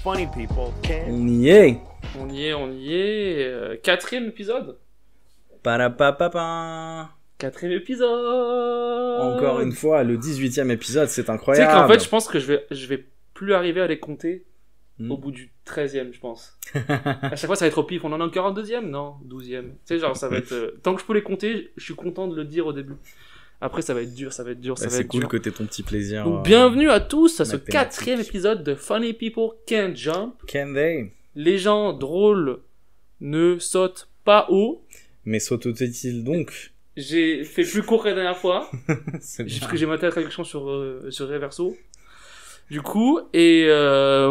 funny people can't. On y est. On y est. Quatrième épisode. Parapapapa. Quatrième épisode. Encore une fois, le 18e épisode, c'est Tu sais incroyable. qu'en fait, je pense que je vais plus arriver à les compter Hmm. au bout du 13e, je pense. À chaque fois, ça va être au pif. On en a encore un deuxième? Non, 12e. Tu sais, genre, ça va être... tant que je peux les compter, je suis content de le dire au début. Après, ça va être dur, ça va être dur, ça va C'est être cool dur. que t'aies ton petit plaisir. Donc, bienvenue à tous à ce mathématique. quatrième épisode de Funny People Can't Jump. Can they? Les gens drôles ne sautent pas haut. Mais sautent-ils donc? J'ai fait plus court que la dernière fois. C'est Juste bien. que j'ai maté la traduction sur Reverso. Du coup, et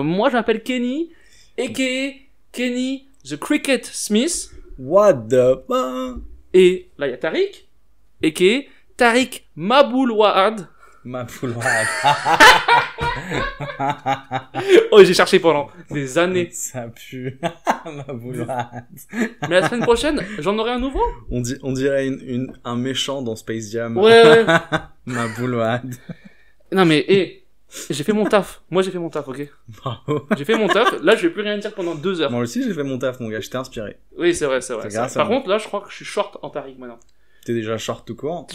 moi je m'appelle Kenny, a.k.a. Kenny the Cricket Smith. What the fuck? Et là il y a Tariq, a.k.a. Tariq Maboulouad. Ma poule. Oh, j'ai cherché pendant des années. Ça pue. Ma boulade. Mais la semaine prochaine, j'en aurai un nouveau. On dirait un méchant dans Space Jam. Ouais. Ma boulade. Non mais, j'ai fait mon taf. Moi j'ai fait mon taf, ok. Bravo. J'ai fait mon taf. Là je vais plus rien dire pendant 2 heures. Moi aussi, j'ai fait mon taf, mon gars. Je t'ai inspiré. Oui, c'est vrai, c'est vrai. C'est c'est vrai. grâce à Par moi. contre, là je crois que je suis short en Tariq maintenant. T'es déjà short tout court.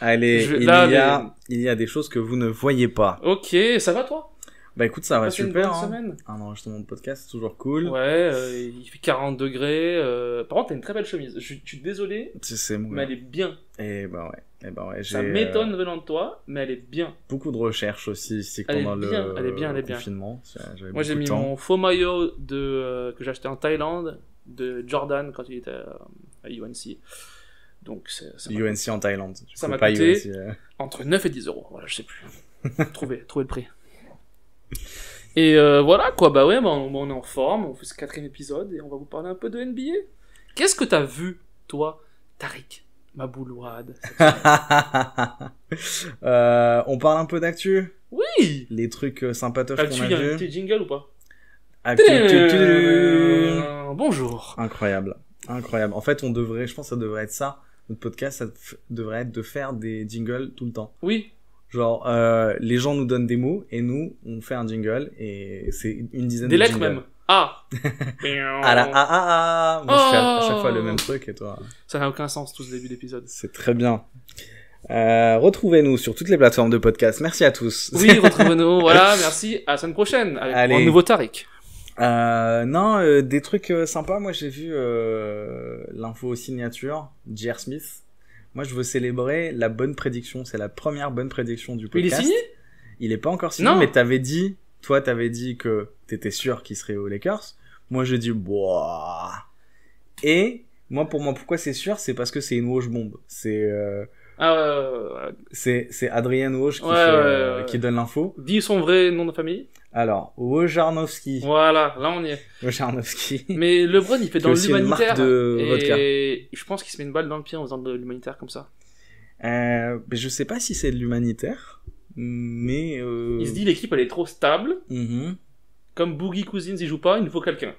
Allez, Je- il là, y a des choses que vous ne voyez pas. Ok, ça va toi? Bah écoute, ça va Passé une super. bonne Hein. semaine? Un enregistrement de podcast, c'est toujours cool. Ouais, il fait 40 degrés. Par contre, t'as une très belle chemise. Je suis désolé, Tu sais, mon mais gars. elle est bien. Et bah ouais. Ça J'ai m'étonne venant de toi, mais elle est bien. beaucoup de recherches aussi ici Elle est pendant bien, le elle est bien, elle est bien. confinement. J'avais Moi, j'ai beaucoup mis de temps. mon faux maillot que j'ai acheté en Thaïlande de Jordan quand il était à UNC. Donc, ça m'a- UNC en Thaïlande. Je Ça sais m'a pas coûté- UNC. entre 9 et 10 euros. Voilà, je sais plus. Trouver le prix. Et voilà quoi, bah ouais, on est en forme, on fait ce 4ème épisode et on va vous parler un peu de NBA. Qu'est-ce que t'as vu, toi, Tariq Maboulouad? On parle un peu d'actu. Oui! Les trucs sympatoches As-tu qu'on il y a a un vus. petit jingle ou pas? Actu. Bonjour. Incroyable. En fait, je pense que ça devrait être ça. Notre podcast, devrait être de faire des jingles tout le temps. Oui. Genre, les gens nous donnent des mots et nous, on fait un jingle et c'est une dizaine Des de lettres jingles. même. Ah! Ah là, ah. Moi, je fais à chaque fois le Oh. même truc et toi. Ça n'a aucun sens tout ce début d'épisode. C'est très bien. Retrouvez-nous sur toutes les plateformes de podcast. Merci à tous. Oui, retrouvez-nous. Voilà, merci. À la semaine prochaine avec Allez. un nouveau Tariq. Non, des trucs sympas. Moi, j'ai vu l'info signature, J.R. Smith. Moi, je veux célébrer la bonne prédiction. C'est la première bonne prédiction du Il est podcast. signé? Il est pas encore signé, Non. mais t'avais dit que t'étais sûr qu'il serait aux Lakers. Moi, j'ai dit, boah. Et moi, pourquoi c'est sûr, c'est parce que c'est une Woj bombe. Ah ouais. C'est Adrien Woj Ouais. qui donne l'info. Dis son vrai nom de famille. Alors, Wojnarowski. Voilà, là on y est. Wojnarowski. Mais LeBron il fait dans aussi une l'humanitaire. marque de et vodka. je pense qu'il se met une balle dans le pied en faisant de l'humanitaire comme ça. Mais je sais pas si c'est de l'humanitaire, mais Il se dit l'équipe elle est trop stable. mhm. Comme Boogie Cousins il joue pas, il nous faut quelqu'un.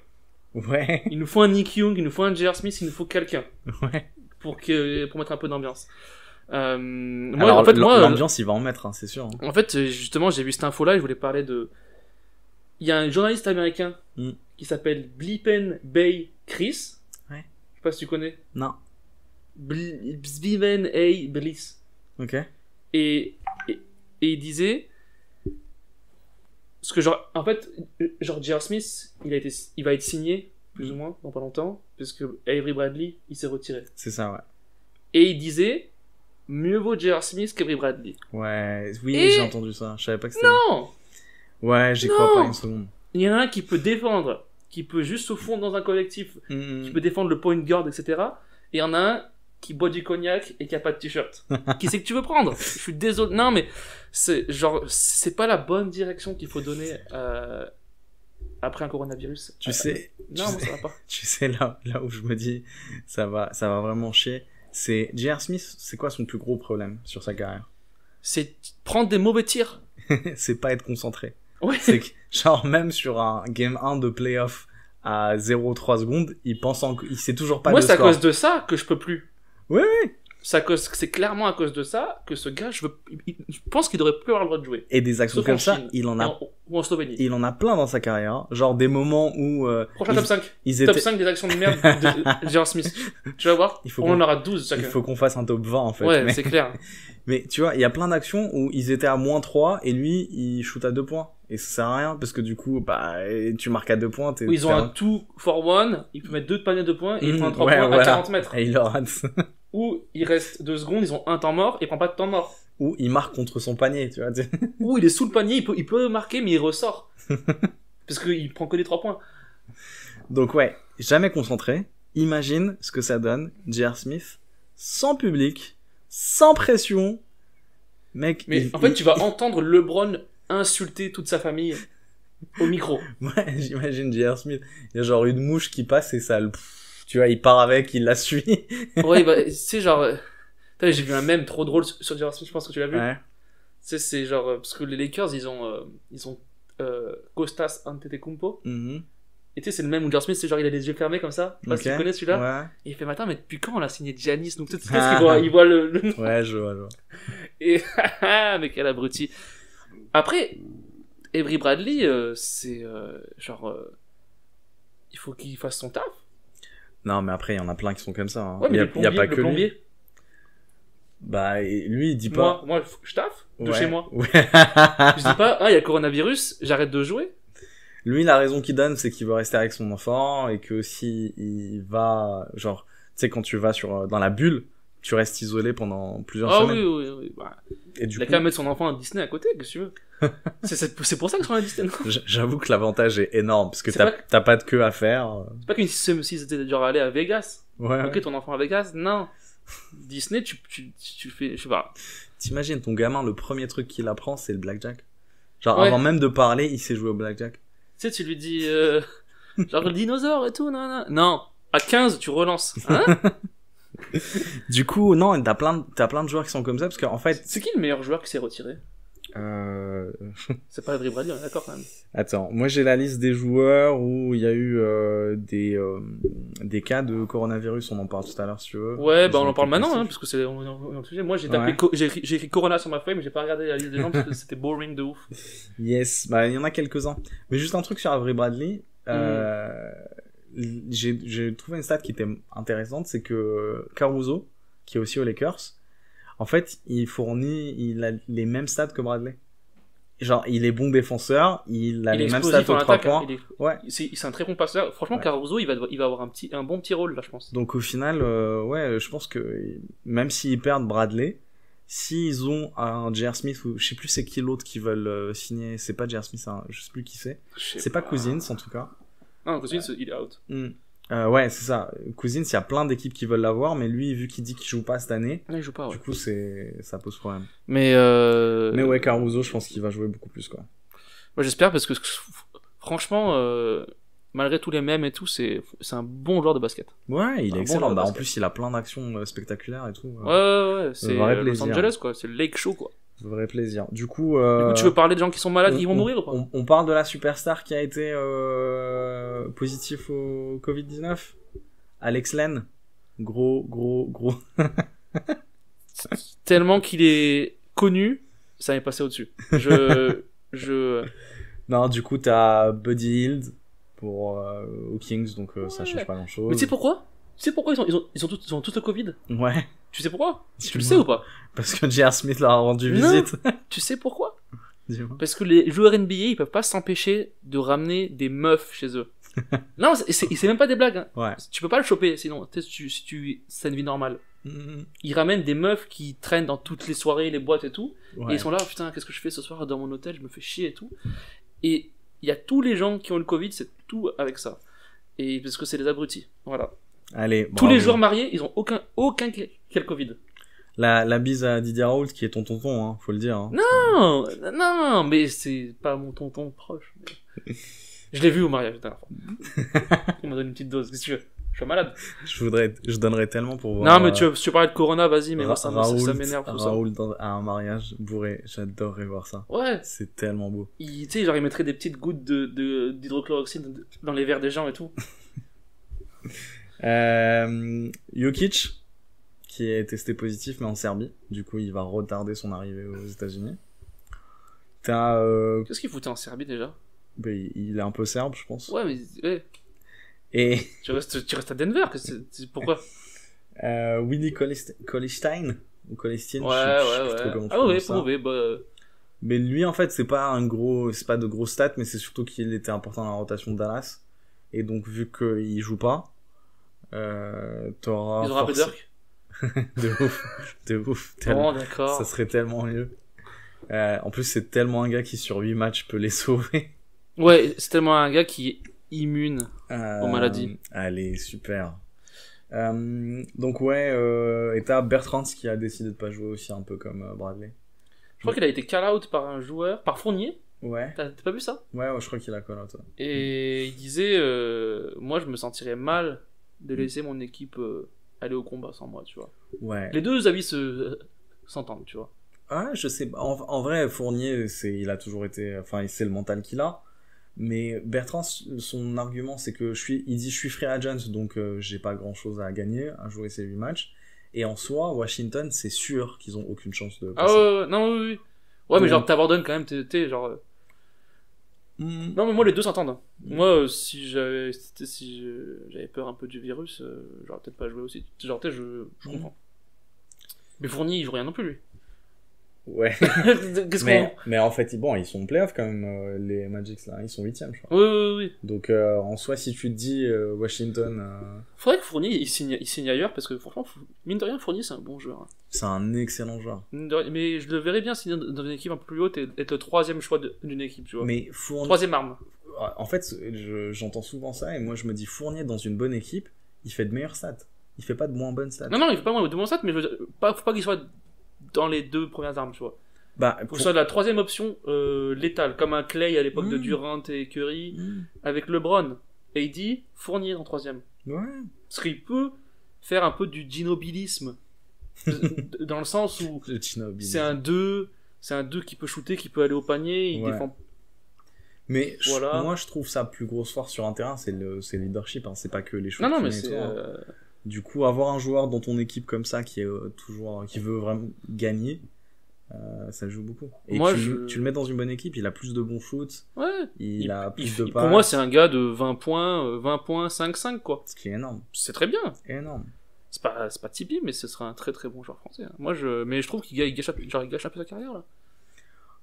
Ouais, Il nous faut un Nick Young, il nous faut un J.R. Smith, il nous faut quelqu'un. ouais. Pour mettre un peu d'ambiance. Moi, Alors, en fait, l'ambiance, il va en mettre, hein, c'est sûr. Hein. En fait, justement, j'ai vu cette info-là et je voulais parler de... Il y a un journaliste américain Mm. qui s'appelle Blipen Bay Chris. Ouais. Je sais pas si tu connais. Non. Blipen A. Bliss. Ok. Et il disait... Parce que genre, en fait, genre J.R. Smith, il va être signé, plus ou moins, dans pas longtemps, parce que Avery Bradley, il s'est retiré. C'est ça, ouais. Et il disait... Mieux vaut J.R. Smith qu'Avery Bradley. Ouais, oui, Et- j'ai entendu ça. Je savais pas que c'était. Non! Ouais, j'y Non. crois pas une seconde. Il y en a un qui peut défendre, qui peut juste se fondre dans un collectif, Mhm. qui peut défendre le point guard, etc. Et il y en a un qui boit du cognac et qui a pas de t-shirt. Qui c'est que tu veux prendre? Je suis désolé. Non, mais c'est pas la bonne direction qu'il faut donner après un coronavirus. Tu sais, Non, moi, ça va pas. tu sais là où je me dis, ça va vraiment chier. C'est J.R. Smith, c'est quoi son plus gros problème sur sa carrière? C'est prendre des mauvais tirs. C'est pas être concentré. Ouais. C'est que, genre, même sur un game 1 de playoff à 0,3 secondes, il sait toujours pas Moi, le c'est à score. cause de ça que je peux plus. Ouais, ouais. c'est clairement à cause de ça que ce gars, je pense qu'il devrait plus avoir le droit de jouer. Et des actions Sauf comme en ça, Chine. il en a, Ou en Slovénie. il en a plein dans sa carrière. Hein. Genre des moments où Prochain top 5. ils Top étaient... 5 des actions de merde de J.R. Smith. Tu vas voir, Il faut on qu'on- en aura 12 chacun. Il faut qu'on fasse un top 20 en fait. Ouais, mais... c'est clair. mais tu vois, il y a plein d'actions où ils étaient à -3 et lui, il shoot à 2 points. Et ça sert à rien parce que du coup, bah, tu marques à 2 points. Où ils ont un 2 for 1, il peut mettre 2 paniers de 2 points et il prend un 3 ouais, points voilà. à 40 mètres. Et il leur rate. Ou il reste 2 secondes, ils ont un temps mort et il prend pas de temps mort. Ou il marque contre son panier, tu vois. Ou il est sous le panier, il peut marquer mais il ressort. Parce qu'il prend que des 3 points. Donc ouais, jamais concentré. Imagine ce que ça donne, J.R. Smith, sans public, sans pression. Mec, Mais en fait, tu vas entendre LeBron insulter toute sa famille au micro. Ouais, j'imagine J.R. Smith. Il y a genre une mouche qui passe et ça le... Tu vois, il part avec, il la suit. Ouais, bah, c'est genre... Putain, j'ai vu un mème trop drôle sur J.R. Smith, je pense que tu l'as vu. Ouais. C'est genre... parce que les Lakers, ils ont Kostas Antetokounmpo. Mhm. Et tu sais, c'est le même où J.R. Smith, c'est genre, il a les yeux fermés comme ça. Je sais pas si Ok. tu connais celui-là. Ouais. Et il fait, mais attends, mais depuis quand on a signé Giannis? Donc peut-être qu'il voit, il voit le... Ouais, je vois. Et mais quel abruti. Après, Avery Bradley, c'est genre... il faut qu'il fasse son taf. Non, mais après, il y en a plein qui sont comme ça. Hein. Ouais, mais il y a pas que lui. plombier. Bah, et lui, il dit pas... Moi, je taffe de Ouais. chez moi. Ouais. Je dis pas, ah, il y a le coronavirus, j'arrête de jouer. Lui, la raison qu'il donne, c'est qu'il veut rester avec son enfant et que si il va... Genre, tu sais, quand tu vas dans la bulle, tu restes isolé pendant plusieurs Ah semaines. oui. Bah, Et du il a coup, qu'à mettre son enfant à Disney à côté, qu'est-ce que tu veux. c'est pour ça qu'ils sont à Disney, non? j'avoue que l'avantage est énorme parce que C'est t'as pas de queue à faire. C'est pas qu'une si c'était genre aller à Vegas. Ouais. Ok, ton enfant à Vegas, non. Disney, tu fais, je sais pas. T'imagines, ton gamin, le premier truc qu'il apprend, c'est le blackjack. Genre, Ouais. avant même de parler, il sait jouer au blackjack. Tu sais, tu lui dis, genre le dinosaure et tout, non. Non, à 15, tu relances. Hein? Du coup, non, t'as plein de joueurs qui sont comme ça parce qu'en fait, C'est qui le meilleur joueur qui s'est retiré? euh... C'est pas Avery Bradley, on est d'accord quand même. attends, moi j'ai la liste des joueurs où il y a eu des cas de coronavirus, on en parle tout à l'heure si tu veux. Ouais, bah Je on en parle vais maintenant, passer. hein, parce que c'est on est le sujet. Moi, j'ai tapé, Ouais. j'ai écrit Corona sur ma feuille, mais j'ai pas regardé la liste des gens parce que c'était boring de ouf. Yes, bah il y en a quelques-uns. Mais juste un truc sur Avery Bradley, j'ai trouvé une stat qui était intéressante, c'est que Caruso, qui est aussi aux Lakers, en fait, il a les mêmes stats que Bradley. Genre, il est bon défenseur, il a Il est les mêmes explosif stats en aux 3 attaque. Hein, points. Ouais. c'est un très bon passeur. Franchement, Ouais. Caruso, il va avoir un bon petit rôle là, je pense. Donc au final, ouais, je pense que même s'ils perdent Bradley, s'ils ont un J.R. Smith ou je sais plus c'est qui l'autre qui veulent signer, c'est pas J.R. Smith, hein, je sais plus qui c'est. C'est pas Cousins en tout cas. Non, Cousins, il est out. Ouais, c'est ça. Cousins, il y a plein d'équipes qui veulent l'avoir, mais lui, vu qu'il dit qu'il joue pas cette année, Ouais, il joue pas, ouais. du coup, ça pose problème. Mais ouais, Caruso, je pense qu'il va jouer beaucoup plus, quoi. moi, j'espère parce que franchement, malgré tous les mèmes et tout, c'est un bon joueur de basket. Ouais, il est bon excellent. joueur de Bah, en basket. plus, il a plein d'actions spectaculaires et tout. Ouais, c'est vrai Los plaisir. Angeles, quoi. C'est le Lake Show, quoi. Vrai plaisir. Du coup, Du coup, tu veux parler de gens qui sont malades, qui vont mourir ou pas? on parle de la superstar qui a été positif au Covid-19. Alex Len. Gros. Tellement qu'il est connu, ça m'est passé au-dessus. Non, du coup, t'as Buddy Hield pour aux Kings, donc ça change pas grand-chose. Mais tu sais pourquoi? Ils ont tous le Covid? Ouais. Tu sais pourquoi? Tu le Dis-moi. sais ou pas? Parce que J.R. Smith leur a rendu Non. visite. Tu sais pourquoi? Dis-moi. Parce que les joueurs NBA, ils peuvent pas s'empêcher de ramener des meufs chez eux. Non, c'est même pas des blagues. Hein. Ouais. Tu peux pas le choper, sinon, c'est une vie normale. Ils ramènent des meufs qui traînent dans toutes les soirées, les boîtes et tout. Ouais. Et ils sont là, putain, qu'est-ce que je fais ce soir dans mon hôtel? Je me fais chier et tout. Et il y a tous les gens qui ont le Covid, c'est tout avec ça. Et parce que c'est des abrutis. Voilà. Allez, Tous bravo. les joueurs mariés, ils ont aucun qui a le Covid. La bise à Didier Raoult qui est ton tonton, hein, faut le dire. Hein. Non, mais c'est pas mon tonton proche. mais- Je l'ai vu au mariage la dernière fois. Il m'a donné une petite dose. Qu'est-ce que tu veux? Je suis malade. Je donnerais tellement pour voir. Non, mais tu veux parler de Corona, vas-y, mais moi ça Raoult m'énerve tout ça. Raoult à un mariage bourré, j'adorerais voir ça. Ouais, C'est tellement beau. tu sais, genre il mettrait des petites gouttes d'hydrochloroxyne dans les verres des gens et tout. Jokic, qui est testé positif, mais en Serbie. Du coup, il va retarder son arrivée aux États-Unis. T'as... Qu'est-ce qu'il foutait en Serbie déjà? bah, il est un peu serbe, je pense. Ouais, mais Et tu restes à Denver. Pourquoi? Willy Colistein ou Colestein, Ouais, je sais plus trop ouais. comment tu Ah ouais, prononces pas ça. mauvais. Bah, Mais lui, en fait, c'est pas de gros stats, mais c'est surtout qu'il était important dans la rotation de Dallas. Et donc, vu qu'il joue pas, t'auras ils ont rappelé Dirk. de ouf, Bon, d'accord. ça serait tellement mieux. En plus, c'est tellement un gars qui sur 8 matchs peut les sauver. Ouais, c'est tellement un gars qui est immune aux maladies. Allez, super. Donc ouais, et t'as Bertrand qui a décidé de pas jouer aussi un peu comme Bradley. Je crois qu'il a été call-out par un joueur, par Fournier. Ouais. T'as pas vu ça? Ouais, je crois qu'il a call out. Ouais. Et il disait, moi je me sentirais mal de laisser mon équipe aller au combat sans moi, tu vois. Ouais. Les deux avis s'entendent, tu vois. Ah, je sais pas. En vrai, Fournier, il a toujours été, enfin, c'est le mental qu'il a. Mais Bertrand, son argument, c'est que il dit je suis free agent, donc j'ai pas grand chose à gagner à jouer ces 8 matchs. Et en soi, Washington, c'est sûr qu'ils ont aucune chance de passer. Ah ouais, non, oui. Ouais, mais genre t'abandonnes quand même, t'es genre. Non, mais moi les deux s'entendent. Hein. Moi, si j'avais peur un peu du virus, j'aurais peut-être pas joué aussi. Genre, je comprends. Mais Fournier, il joue rien non plus, lui. Ouais. Qu'est-ce mais en fait, ils sont en playoff quand même, les Magics là. Ils sont 8ème, je crois. Oui. Donc, en soi, si tu te dis Washington. Faudrait que Fournier il signe ailleurs parce que franchement, mine de rien, Fournier c'est un bon joueur. Hein. C'est un excellent joueur. Mais je le verrais bien signer dans une équipe un peu plus haute et être le troisième choix d'une équipe, tu vois. Mais Fournier. Troisième arme. En fait, j'entends souvent ça et moi je me dis Fournier dans une bonne équipe, il fait de meilleures stats. Il fait pas de moins bonnes stats. Non, il fait pas moins de bons stats, mais faut pas qu'il soit dans les deux premières armes, tu vois. Bah, pour ça, la troisième option létale, comme un Clay à l'époque de Durant et Curry, avec LeBron, AD, Fournier en troisième. Ouais. Parce qu'il peut faire un peu du ginobilisme, dans le sens où c'est un 2 qui peut shooter, qui peut aller au panier, il défend. Mais moi je trouve sa plus grosse force sur un terrain, c'est le leadership, hein. C'est pas que les shoots. Non, mais c'est... Du coup, avoir un joueur dans ton équipe comme ça qui est qui veut vraiment gagner, ça joue beaucoup. Et tu le mets dans une bonne équipe, il a plus de bons shoots. Ouais. Il a plus de passes. Pour moi, c'est un gars de 20 points, 5-5 quoi. Ce qui est énorme. C'est très bien. Énorme. C'est pas Tipeee, mais ce sera un très très bon joueur français. Hein. Mais je trouve qu'il gâche un peu sa carrière là.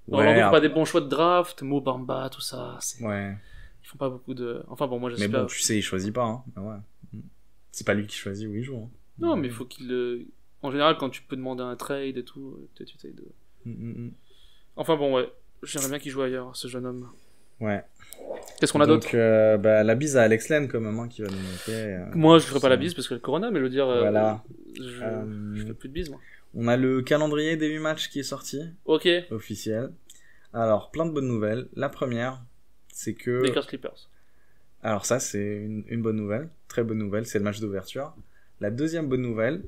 Ouais, pas des bons choix de draft, Mo Bamba, tout ça. Ouais. Ils font pas beaucoup de. Enfin bon, moi j'espère. Mais bon, tu sais, il choisit pas. Hein. Ouais. C'est pas lui qui choisit où il joue. Hein. Non, mais il faut qu'il. En général, quand tu peux demander un trade et tout, tu essayes de. Enfin bon, ouais. J'aimerais bien qu'il joue ailleurs, ce jeune homme. Ouais. Qu'est-ce qu'on a d'autre? Donc, la bise à Alex Len, quand même, hein, qui va nous manquer. Moi, je ferai pas la bise parce que le Corona, mais je veux dire. Voilà. Je fais plus de bise, moi. On a le calendrier des 8 matchs qui est sorti. Ok. Officiel. Alors, plein de bonnes nouvelles. La première, c'est que... Lakers Clippers. Alors ça, c'est une bonne nouvelle. Très bonne nouvelle. C'est le match d'ouverture. La deuxième bonne nouvelle,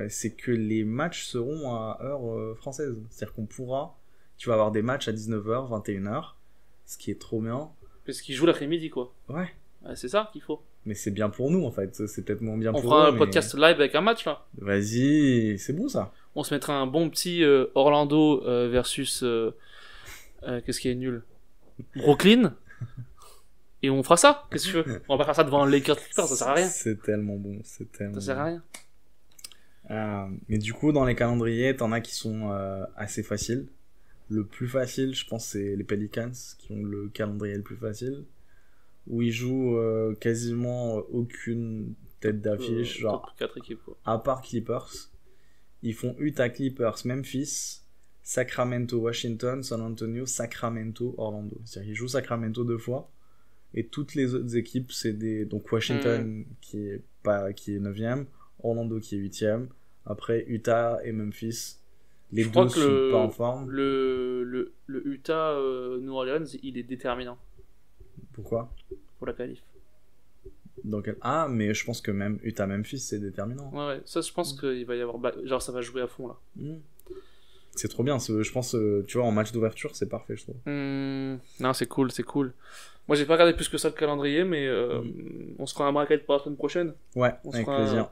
c'est que les matchs seront à heure française. C'est-à-dire qu'on pourra... Tu vas avoir des matchs à 19h, 21h. Ce qui est trop bien. Parce qu'ils jouent l'après-midi, quoi. Ouais. C'est ça qu'il faut. Mais c'est bien pour nous, en fait. C'est peut-être moins bien pour eux. On fera un podcast live avec un match, là. Vas-y, c'est bon, ça. On se mettra un bon petit Orlando versus... qu'est-ce qui est nul? Brooklyn. Et on fera ça. Qu'est-ce que tu veux? On va pas faire ça devant les Lakers Clippers, ça sert à rien. C'est tellement bon. Ça sert à rien. Mais du coup, dans les calendriers, t'en as qui sont assez faciles. Le plus facile, je pense, c'est les Pelicans, qui ont le calendrier le plus facile. Où ils jouent quasiment aucune tête d'affiche, genre 4 équipes, quoi. À part Clippers. Ils font Utah, Clippers, Memphis, Sacramento, Washington, San Antonio, Sacramento, Orlando. C'est-à-dire qu'ils jouent Sacramento 2 fois. Et toutes les autres équipes, c'est donc Washington qui est 9ème, Orlando qui est 8ème, après Utah et Memphis. Les deux sont pas en forme. Le Utah New Orleans, il est déterminant. Pourquoi? Pour la qualif. Donc, mais je pense que même Utah-Memphis, c'est déterminant. Ouais, ça, je pense qu'il va y avoir... Genre, ça va jouer à fond, là. C'est trop bien. Je pense, tu vois, en match d'ouverture, c'est parfait, je trouve. Non, c'est cool. Moi, j'ai pas regardé plus que ça le calendrier, mais on se fera un bracket pour la semaine prochaine. Ouais, avec plaisir.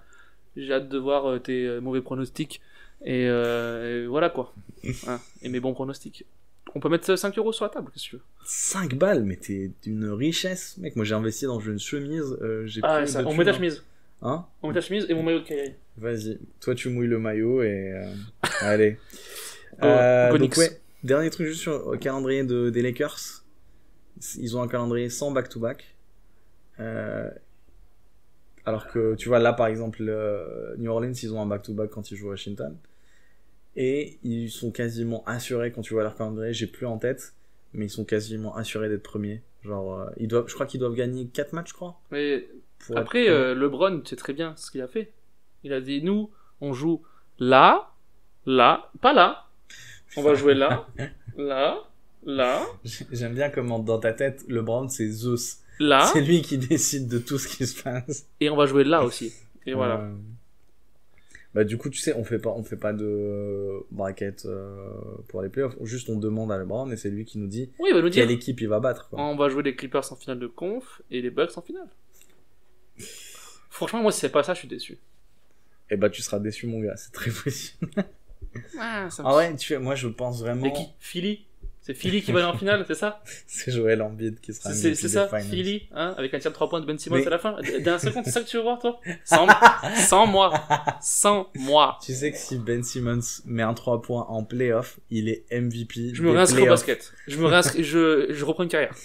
J'ai hâte de voir tes mauvais pronostics. Et voilà quoi. Hein, et mes bons pronostics. On peut mettre 5 euros sur la table, qu'est-ce que tu veux. 5 balles, mais t'es d'une richesse. Mec, moi j'ai investi dans une chemise. J'ai Ah, plus ça, de on thunes, met ta hein. chemise. Hein? On met ta chemise et mon maillot de Kyrie. Vas-y, toi tu mouilles le maillot et allez. Go Donc Knicks. ouais, dernier truc juste sur le calendrier des Lakers. Ils ont un calendrier sans back-to-back. Alors que tu vois là par exemple New Orleans ils ont un back-to-back quand ils jouent à Washington. Et ils sont quasiment assurés quand tu vois leur calendrier, j'ai plus en tête, mais ils sont quasiment assurés d'être premiers. Genre je crois qu'ils doivent gagner 4 matchs je crois. Mais Pour après, être- LeBron, tu sais très bien ce qu'il a fait. Il a dit, nous, on joue là, pas là. On va jouer là, là, J'aime bien comment dans ta tête LeBron c'est Zeus. là, C'est lui qui décide de tout ce qui se passe. et on va jouer là aussi. Et voilà. Bah du coup tu sais on fait pas de bracket pour les playoffs, juste on demande à LeBron et c'est lui qui nous dit Oui, il va nous dire, quelle équipe il va battre quoi. on va jouer les Clippers en finale de conf et les Bucks en finale. Franchement, moi, si c'est pas ça, je suis déçu. Et bah tu seras déçu mon gars, c'est très possible. Ah, ça me- Ah ouais, moi je pense Et vraiment qui Philly. C'est Philly qui va aller en finale, c'est ça? c'est Joel Embiid qui sera C'est MVP c'est des ça, finals. Philly, hein, avec un tir de 3 points de Ben Simmons Mais- à la fin. D'un second, c'est ça que tu veux voir, toi? Sans moi. Sans moi. Tu sais que si Ben Simmons met un 3 points en playoff, il est MVP Je me des réinscris au playoffs. basket. Je me réinscris, je reprends une carrière.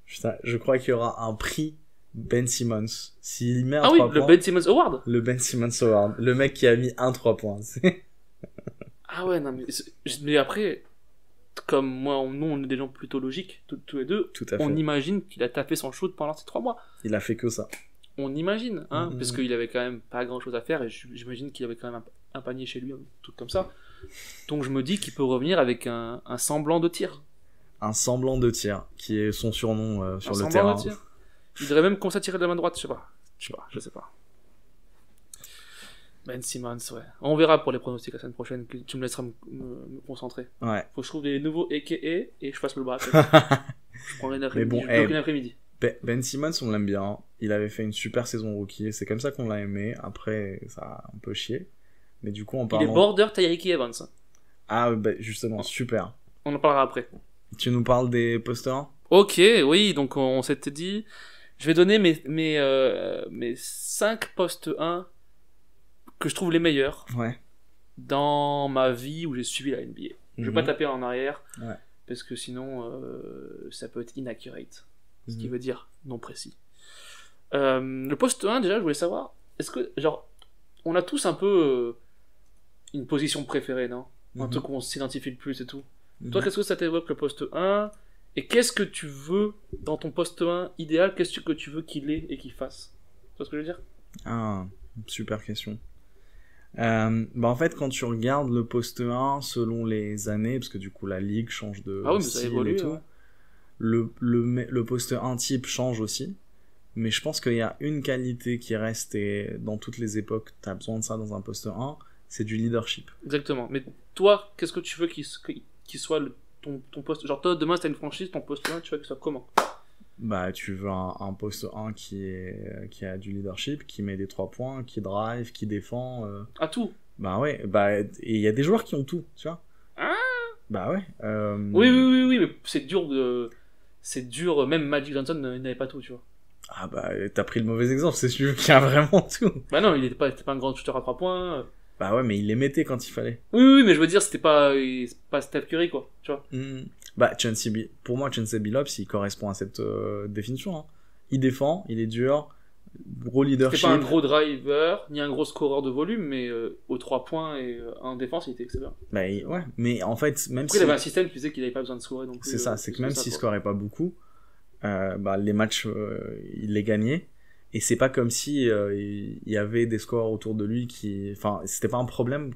Putain, je crois qu'il y aura un prix Ben Simmons. S'il met un Ah oui, 3 le points, Ben Simmons Award. le Ben Simmons Award, le mec qui a mis un 3 points. Ah ouais, non, mais après, comme moi, nous, on est des gens plutôt logiques, tous les deux, Tout à fait. on imagine qu'il a tapé son shoot pendant ces 3 mois. Il a fait que ça. On imagine, hein, Mhm. parce qu'il avait quand même pas grand chose à faire, et j'imagine qu'il avait quand même un panier chez lui, un truc comme ça. Donc je me dis qu'il peut revenir avec un semblant de tir. Un semblant de tir, qui est son surnom sur Un le semblant terrain. de tir. Il devrait même commencer à tirer de la main droite, je sais pas. Ben Simmons, ouais. On verra pour les pronostics la semaine prochaine, que tu me laisseras me concentrer. Ouais. Faut que je trouve des nouveaux AKA et je fasse le bracket. Je prendrai une après-midi. bon, Je bloque une après-midi. Ben Simmons, on l'aime bien. Il avait fait une super saison rookie. C'est comme ça qu'on l'a aimé. Après, ça a un peu chié. Mais du coup, en Il est parlant... border Tyreke Evans. Ah, bah, justement, super. On en parlera après. Tu nous parles des posters? Ok, oui, donc on s'était dit... Je vais donner mes 5 postes 1 que je trouve les meilleurs Ouais. dans ma vie où j'ai suivi la NBA. Je vais Mhm. pas taper en arrière, Ouais. parce que sinon ça peut être inaccurate, ce qui Mhm. veut dire non précis. Le poste 1, déjà, je voulais savoir, est-ce que, genre, on a tous un peu une position préférée, non? Un Mhm. truc où on s'identifie le plus et tout. Mhm. Toi, qu'est-ce que ça t'évoque le poste 1? Et qu'est-ce que tu veux dans ton poste 1 idéal? Qu'est-ce que tu veux qu'il ait et qu'il fasse? Tu vois ce que je veux dire? Ah, super question. Bah en fait, quand tu regardes le poste 1 selon les années, parce que du coup la ligue change de Ah oui, mais ça style évolue, et tout, ouais. le poste 1 type change aussi. Mais je pense qu'il y a une qualité qui reste, et dans toutes les époques, t'as besoin de ça dans un poste 1, c'est du leadership. Exactement. Mais toi, qu'est-ce que tu veux qu'il soit ton poste? Genre, toi, demain, si t'as une franchise, ton poste 1, tu veux qu'il soit comment? Bah, tu veux un poste 1 qui a du leadership, qui met des 3 points, qui drive, qui défend. À tout. Bah ouais, bah, et il y a des joueurs qui ont tout, tu vois. Ah. Bah ouais. Oui, mais c'est dur c'est dur, même Magic Johnson n'avait pas tout, tu vois. Ah bah, t'as pris le mauvais exemple, c'est celui qui a vraiment tout. Bah non, il était pas un grand shooter à 3 points. Bah ouais, mais il les mettait quand il fallait. Oui, mais je veux dire, c'était pas Steph Curry, quoi, tu vois. Bah, pour moi, Chauncey Billups, il correspond à cette définition. Hein. Il défend, il est dur, gros leadership. C'était pas un gros driver, ni un gros scoreur de volume, mais aux 3 points et en défense, il était excellent. Bah ouais, mais en fait, même Après, si... il avait un système qui faisait qu'il avait pas besoin de scorer non plus. C'est ça, c'est que même ça, s'il quoi. scorait pas beaucoup, bah, les matchs, il les gagnait. Et c'est pas comme si il y avait des scores autour de lui qui... Enfin, c'était pas un problème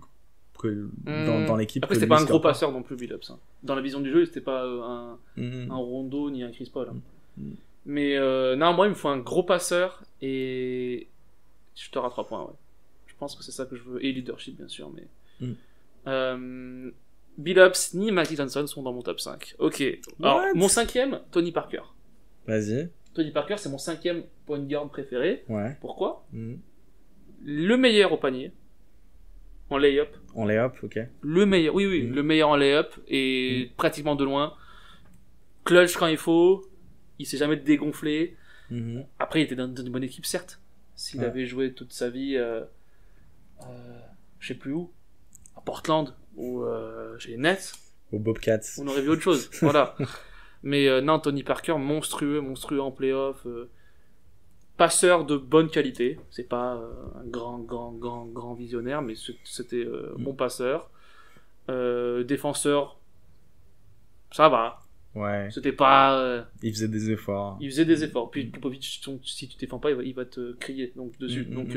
que dans l'équipe. Après, que c'était lui pas un gros score pas. passeur non plus, Billups. Hein. Dans la vision du jeu, c'était pas Mhm. un Rondo ni un Chris Paul. Hein. Mhm. Mais non, moi, il me faut un gros passeur et shooter à 3 points, ouais. Je pense que c'est ça que je veux. Et leadership, bien sûr, mais... Billups ni Magic Johnson sont dans mon top 5. Ok. Alors, What? mon 5ème, Tony Parker. Vas-y. Tony Parker, c'est mon 5ème point guard préféré. Ouais. Pourquoi? Mhm. le meilleur au panier, en lay-up. En lay-up, ok. Le meilleur, oui, le meilleur en lay-up, et pratiquement de loin. Clutch quand il faut, il s'est jamais dégonflé. Après, il était dans une bonne équipe, certes. S'il avait joué toute sa vie, je sais plus où, à Portland, ou chez les Nets, aux Bobcats, on aurait vu autre chose. Voilà. Mais non, Tony Parker, monstrueux en playoff, passeur de bonne qualité. C'est pas un grand visionnaire, mais c'était bon passeur. Défenseur, ça va. Ouais. C'était pas. Il faisait des efforts. Puis Popovic, si tu défends pas, il va te crier donc dessus. Donc,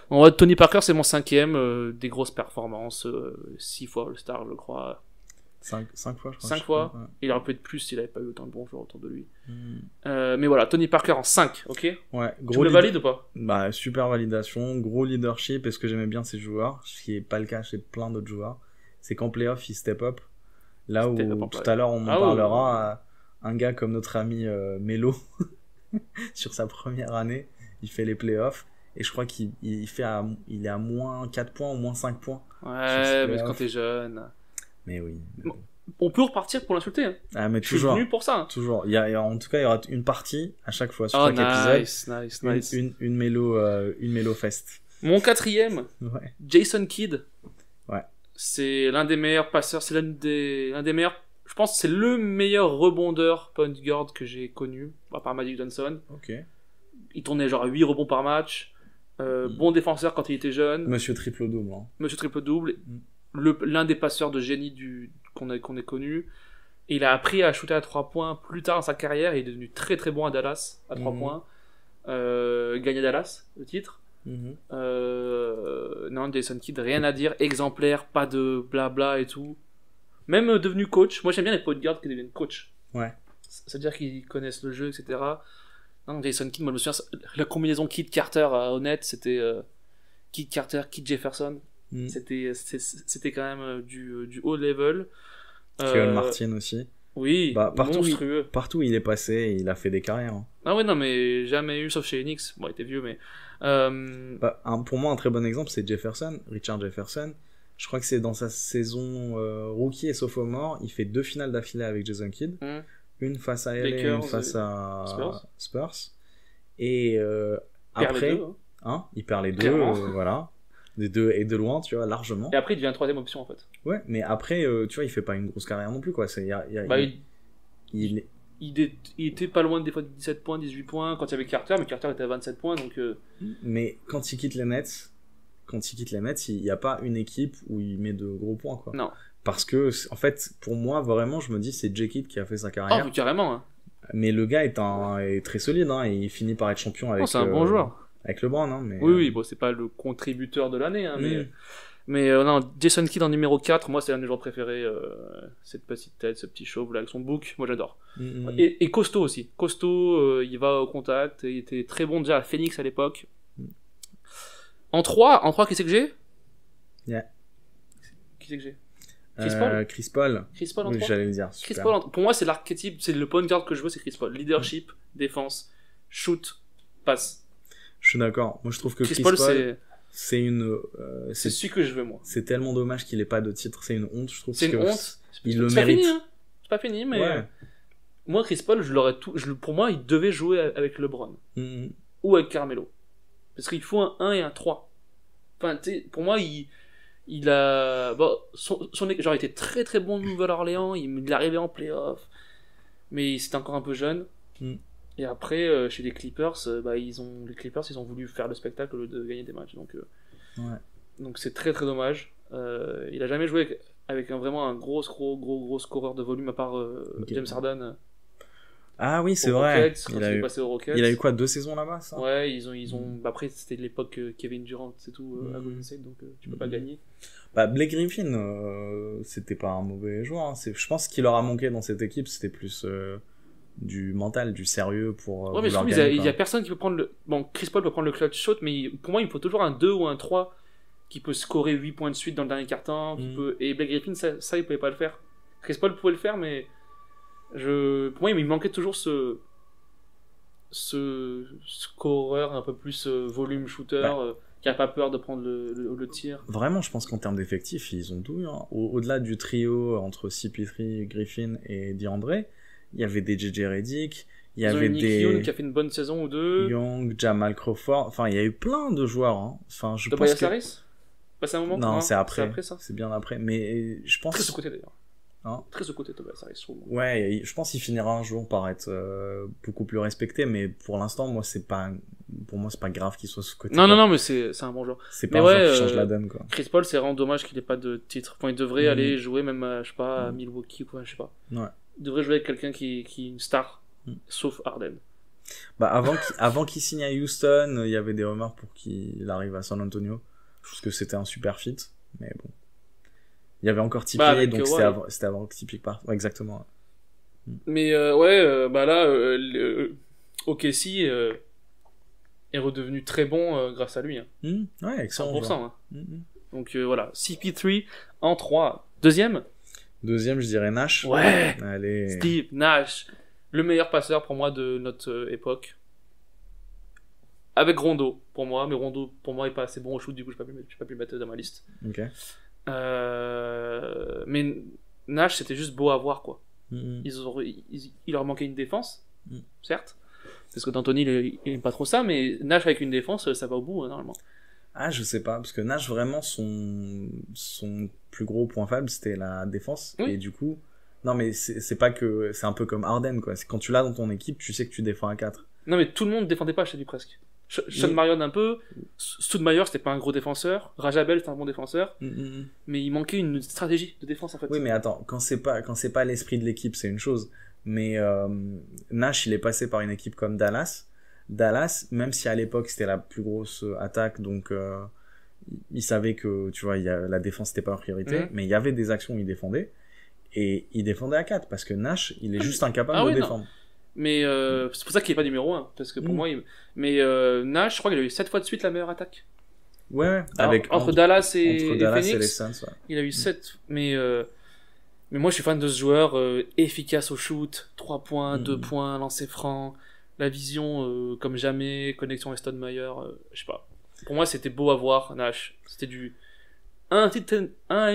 en vrai, Tony Parker, c'est mon 5e. Des grosses performances. 6 fois All-Star, je crois. 5 fois, je crois. 5 fois. Ouais. Il aurait pu être plus s'il avait pas eu autant de bons joueurs autour de lui. Mais voilà, Tony Parker en 5, ok. Ouais. Tu me le valides ou pas? Bah, super validation, gros leadership. Et ce que j'aimais bien ces joueurs, ce qui est pas le cas chez plein d'autres joueurs, c'est qu'en playoff, ils step up. Là où tout à l'heure on en parlera, un gars comme notre ami Melo, sur sa première année, il fait les playoffs et je crois qu'il est à moins 4 points ou moins 5 points. Ouais, mais quand t'es jeune. Mais oui. On peut repartir pour l'insulter. Hein. Ah, mais je toujours. suis venu pour ça. Toujours. En tout cas, il y aura une partie à chaque fois sur chaque épisode. Nice. Une Melo Fest. Mon 4e, ouais. Jason Kidd. Ouais. C'est l'un des meilleurs passeurs, c'est l'un des meilleurs, je pense que c'est le meilleur rebondeur point guard que j'ai connu, à part Magic Johnson. Ok. Il tournait genre 8 rebonds par match, bon défenseur quand il était jeune. Monsieur triple-double. Hein. Monsieur triple-double, l'un des passeurs de génie qu'on ait connu. Et il a appris à shooter à 3 points plus tard dans sa carrière, il est devenu très très bon à Dallas, à 3 points. Gagné Dallas, le titre. Non, Jason Kidd, rien à dire, exemplaire, pas de blabla et tout. Même devenu coach, moi j'aime bien les point guards qui deviennent coach. Ouais. C'est-à-dire qu'ils connaissent le jeu, etc. Non, Jason Kidd, moi je me souviens, la combinaison Kidd Carter à Honnête, c'était Kidd Carter, Kidd Jefferson. C'était quand même du haut level. Kevin Martin aussi. Oui, monstrueux. Partout où il est passé, il a fait des carrières. Hein. Ah ouais, non, mais jamais eu, sauf chez Enix. Bon, il était vieux, mais... pour moi, un très bon exemple, c'est Richard Jefferson. Je crois que c'est dans sa saison rookie et sophomore, il fait 2 finales d'affilée avec Jason Kidd. Une face à LA et une face à Spurs. Et après... il perd les deux, voilà. Des deux et de loin, tu vois, largement. Et après, il devient 3e option, en fait. Ouais, mais après, tu vois, il fait pas une grosse carrière non plus, quoi. Il était pas loin des fois de 17 points, 18 points quand il y avait Carter, mais Carter était à 27 points, donc... Mais quand il quitte les Nets, il n'y a pas une équipe où il met de gros points, quoi. Non. Parce que, en fait, pour moi, vraiment, je me dis, c'est J-Kidd qui a fait sa carrière. Oh, carrément, hein. Mais le gars est très solide, hein, et il finit par être champion avec... c'est un bon joueur. Avec LeBron, hein, mais... Oui, bon, c'est pas le contributeur de l'année, hein, mais non, Jason Kidd en numéro 4, moi c'est l'un des joueurs préférés, cette petite tête, ce petit chauve là avec son bouc, moi j'adore. Et costaud aussi, il va au contact, il était très bon déjà à Phoenix à l'époque. En 3, qui c'est que j'ai? Qui c'est que j'ai? Chris Paul en 3. Oui, j'allais le dire. Chris Paul pour moi c'est l'archétype, c'est le point guard que je veux, c'est Chris Paul. Leadership, défense, shoot, passe. Je suis d'accord. Moi je trouve que Chris Paul c'est celui que je veux, moi. C'est tellement dommage qu'il ait pas de titre, c'est une honte, je trouve. C'est une honte. Il le mérite. C'est pas fini, mais moi Chris Paul, pour moi, il devait jouer avec LeBron ou avec Carmelo, parce qu'il faut un 1 et un 3. Enfin, pour moi, il a genre il était très très bon de Nouvelle-Orléans, il est arrivé en playoff, mais c'était encore un peu jeune. Et après, chez les Clippers, les Clippers, ils ont voulu faire le spectacle au lieu de gagner des matchs. Donc c'est très très dommage. Il a jamais joué avec vraiment un gros scoreur de volume à part James Harden. Ah oui, c'est vrai. Il a eu quoi, 2 saisons là-bas, ça? Ouais, ils ont. Après, c'était l'époque Kevin Durant, c'est tout, à Golden State, donc tu peux pas gagner. Blake Griffin, c'était pas un mauvais joueur. Hein. Je pense qu'il leur a manqué dans cette équipe, c'était plus du mental, du sérieux pour. Ouais, mais je trouve qu'il y a personne qui peut prendre le. Bon, Chris Paul peut prendre le clutch shot, mais pour moi, il me faut toujours un 2 ou un 3 qui peut scorer 8 points de suite dans le dernier quart-temps. Et Blake Griffin, ça, il pouvait pas le faire. Chris Paul pouvait le faire, mais. Pour moi, il me manquait toujours ce scoreur un peu plus volume shooter qui a pas peur de prendre le tir. Vraiment, je pense qu'en termes d'effectifs, ils ont tout. Hein. Au-delà du trio entre CP3, Griffin et DeAndre, il y avait des JJ Redick, il y avait Nick des Young qui a fait une bonne saison ou deux. Young, Jamal Crawford. Enfin, il y a eu plein de joueurs. Hein. Enfin, je pense Tobias que... Harris Passé un moment Non, c'est après. C'est après ça. C'est bien après. Mais je pense. Très sous-côté d'ailleurs. Hein Très sous-côté Tobias Harris, je trouve. Ouais, je pense qu'il finira un jour par être beaucoup plus respecté, mais pour l'instant, moi, pour moi, c'est pas grave qu'il soit sous-côté. Non, mais c'est un bon joueur. C'est pas un joueur qui change la donne, quoi. Chris Paul, c'est vraiment dommage qu'il ait pas de titre. Enfin, il devrait aller jouer même à, je sais pas, à Milwaukee, quoi, je sais pas. Ouais. Il devrait jouer avec quelqu'un qui est une star, sauf Harden. Bah, avant qu'il signe à Houston, il y avait des rumeurs pour qu'il arrive à San Antonio. Je pense que c'était un super fit, mais bon. Il y avait encore Tipeee, donc c'était avant que Tipeee parte. Ouais, exactement. Mais bah là, OKC est redevenu très bon grâce à lui. Hein. Ouais, excellent. 100%. Hein. Donc voilà, CP3 en 3. Deuxième, je dirais Nash. Ouais. Allez. Steve Nash, le meilleur passeur pour moi de notre époque. Avec Rondo pour moi, mais Rondo pour moi est pas assez bon au shoot, du coup je n'ai pas pu le mettre dans ma liste. Ok. Mais Nash, c'était juste beau à voir, quoi. Mm-hmm. Il leur manquait une défense, certes, parce que D'Antoni il aime pas trop ça, mais Nash avec une défense, ça va au bout, hein, normalement. Ah, je sais pas, parce que Nash, vraiment, son plus gros point faible, c'était la défense. Oui. Et du coup, non, mais c'est pas que, c'est un peu comme Harden, quoi. C'est quand tu l'as dans ton équipe, tu sais que tu défends à 4. Non, mais tout le monde défendait pas chez lui, presque. Sean Marion un peu, Stoudemire c'était pas un gros défenseur, Rajabel c'était un bon défenseur, mais il manquait une stratégie de défense en fait. Oui, mais attends, quand c'est pas l'esprit de l'équipe, c'est une chose. Mais Nash, il est passé par une équipe comme Dallas. Dallas, même si à l'époque c'était la plus grosse attaque, donc il savait que, tu vois, la défense c'était pas en priorité, mais il y avait des actions où il défendait, et il défendait à 4, parce que Nash, il est juste incapable de défendre. Non. Mais c'est pour ça qu'il est pas numéro 1, parce que pour moi, mais Nash, je crois qu'il a eu 7 fois de suite la meilleure attaque. Ouais, alors, entre Dallas et Phoenix, et les Suns, ouais. Il a eu 7, mais moi je suis fan de ce joueur, efficace au shoot, 3 points, 2 points, lancer franc, la vision comme jamais, connexion Weston Mayer, je sais pas. Pour moi c'était beau à voir, Nash. C'était un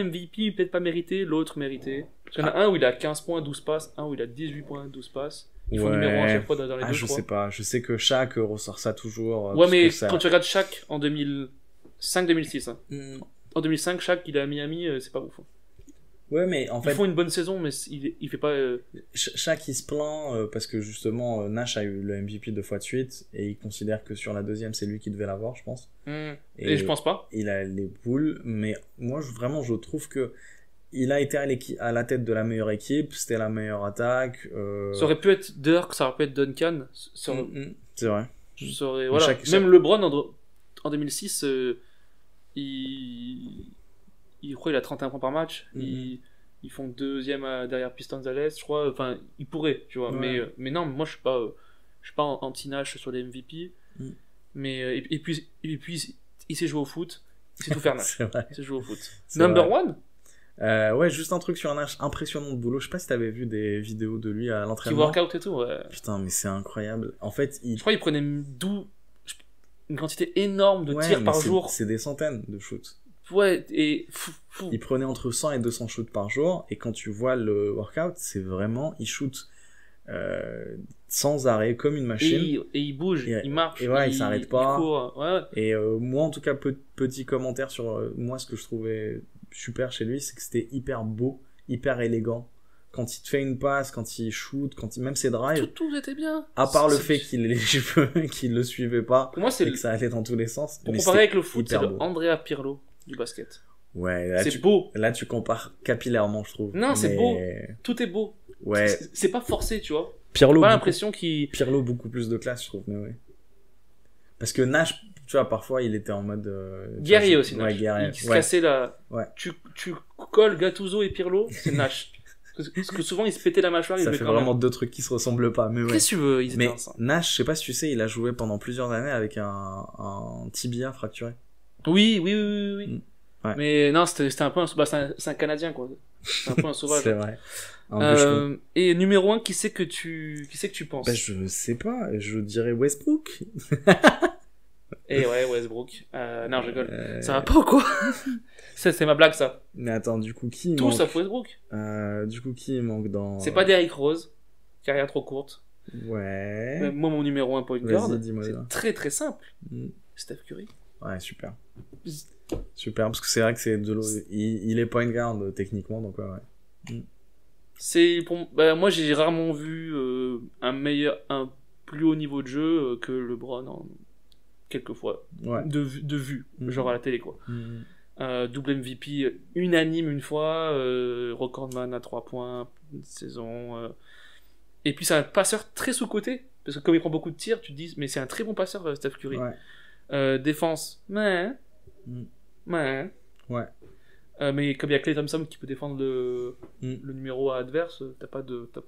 MVP peut-être pas mérité, l'autre mérité. Parce qu'il y en a un où il a 15 points, 12 passes, un où il a 18 points, 12 passes. Ils font numéro 1 à chaque fois dans les deux, je sais pas. Je sais que Shaq ressort ça toujours. Ouais, mais quand tu regardes Shaq en 2005-2006, hein. En 2005, Shaq, il est à Miami, c'est pas ouf. Ouais, mais en fait... Ils font une bonne saison, mais il fait pas... Shaq, il se plaint parce que justement, Nash a eu le MVP 2 fois de suite, et il considère que sur la deuxième, c'est lui qui devait l'avoir, je pense. Et je pense pas. Il a les boules, mais moi, je trouve que il a été à la tête de la meilleure équipe, c'était la meilleure attaque. Ça aurait pu être Dirk, ça aurait pu être Duncan. C'est vrai. Voilà. Même LeBron en 2006, il croit qu'il a 31 points par match. Ils font deuxième derrière Pistons à l'Est, je crois. Enfin, il pourrait, tu vois. Ouais. Mais non, moi je suis pas anti-Nash sur les MVP. Mais et puis il sait jouer au foot. Il sait tout faire, Nash. Il sait jouer au foot. Number one. Ouais, juste un truc sur Nash, impressionnant de boulot. Je sais pas si t'avais vu des vidéos de lui à l'entraînement. Qui workout et tout, ouais. Putain, mais c'est incroyable. En fait, je crois qu'il prenait une quantité énorme de tirs par jour. C'est des centaines de shoots. Ouais, et il prenait entre 100 et 200 shoots par jour, et quand tu vois le workout, c'est vraiment, il shoot sans arrêt, comme une machine. Et il bouge, il marche. Et ouais, il s'arrête pas. Il court, ouais. Et moi, en tout cas, petit commentaire sur moi, ce que je trouvais super chez lui, c'est que c'était hyper beau, hyper élégant. Quand il te fait une passe, quand il shoot, même ses drives. Tout était bien. À part le fait qu'il ait les cheveux, qu'il le suivait pas. Pour moi, et que ça allait dans tous les sens. Pour comparer avec le foot, c'est le Andrea Pirlo du basket. Ouais, là, c'est beau. Là, tu compares capillairement, je trouve. Non, c'est beau. Tout est beau. Ouais. C'est pas forcé, tu vois. Pirlo. Pas l'impression qu'il. Pirlo, beaucoup plus de classe, je trouve, mais ouais. Parce que Nash, tu vois, parfois, il était en mode. Guerrier aussi, Nash. Ouais, guerrier. Il se cassait la. Ouais. Tu colles Gattuso et Pirlo, c'est Nash. Parce que souvent, il se pétait la mâchoire. Ça fait vraiment deux trucs qui se ressemblent pas, mais ouais. Qu'est-ce que tu veux, mais Nash, je sais pas si tu sais, il a joué pendant plusieurs années avec un tibia fracturé. Oui. Ouais. Mais non, c'était un peu c'est un Canadien, quoi. C'est un peu un sauvage. C'est vrai. Et numéro 1, qui c'est que tu penses? Je sais pas, je dirais Westbrook. Et ouais, Westbrook. Non, je rigole. Ça va pas ou quoi? C'est ma blague, ça. Mais attends, du coup, qui Tout manque sauf Westbrook. Du coup, qui manque dans... C'est pas Derrick Rose. Carrière trop courte. Ouais... Moi, mon numéro 1 point guard, dis-moi c'est ça. très très simple. Steph Curry. Ouais, super. Super, parce que c'est vrai que c'est de l'eau... Il est point guard, techniquement, donc ouais. C'est pour... moi, j'ai rarement vu un plus haut niveau de jeu que LeBron, quelquefois. Ouais. De vue, genre à la télé, quoi. Double MVP unanime une fois, recordman à 3 points une saison. Et puis c'est un passeur très sous-coté, parce que comme il prend beaucoup de tirs, tu te dis, mais c'est un très bon passeur, Steph Curry. Ouais. Défense, mais. Mais comme il y a Klay Thompson qui peut défendre le numéro adverse, t'as pas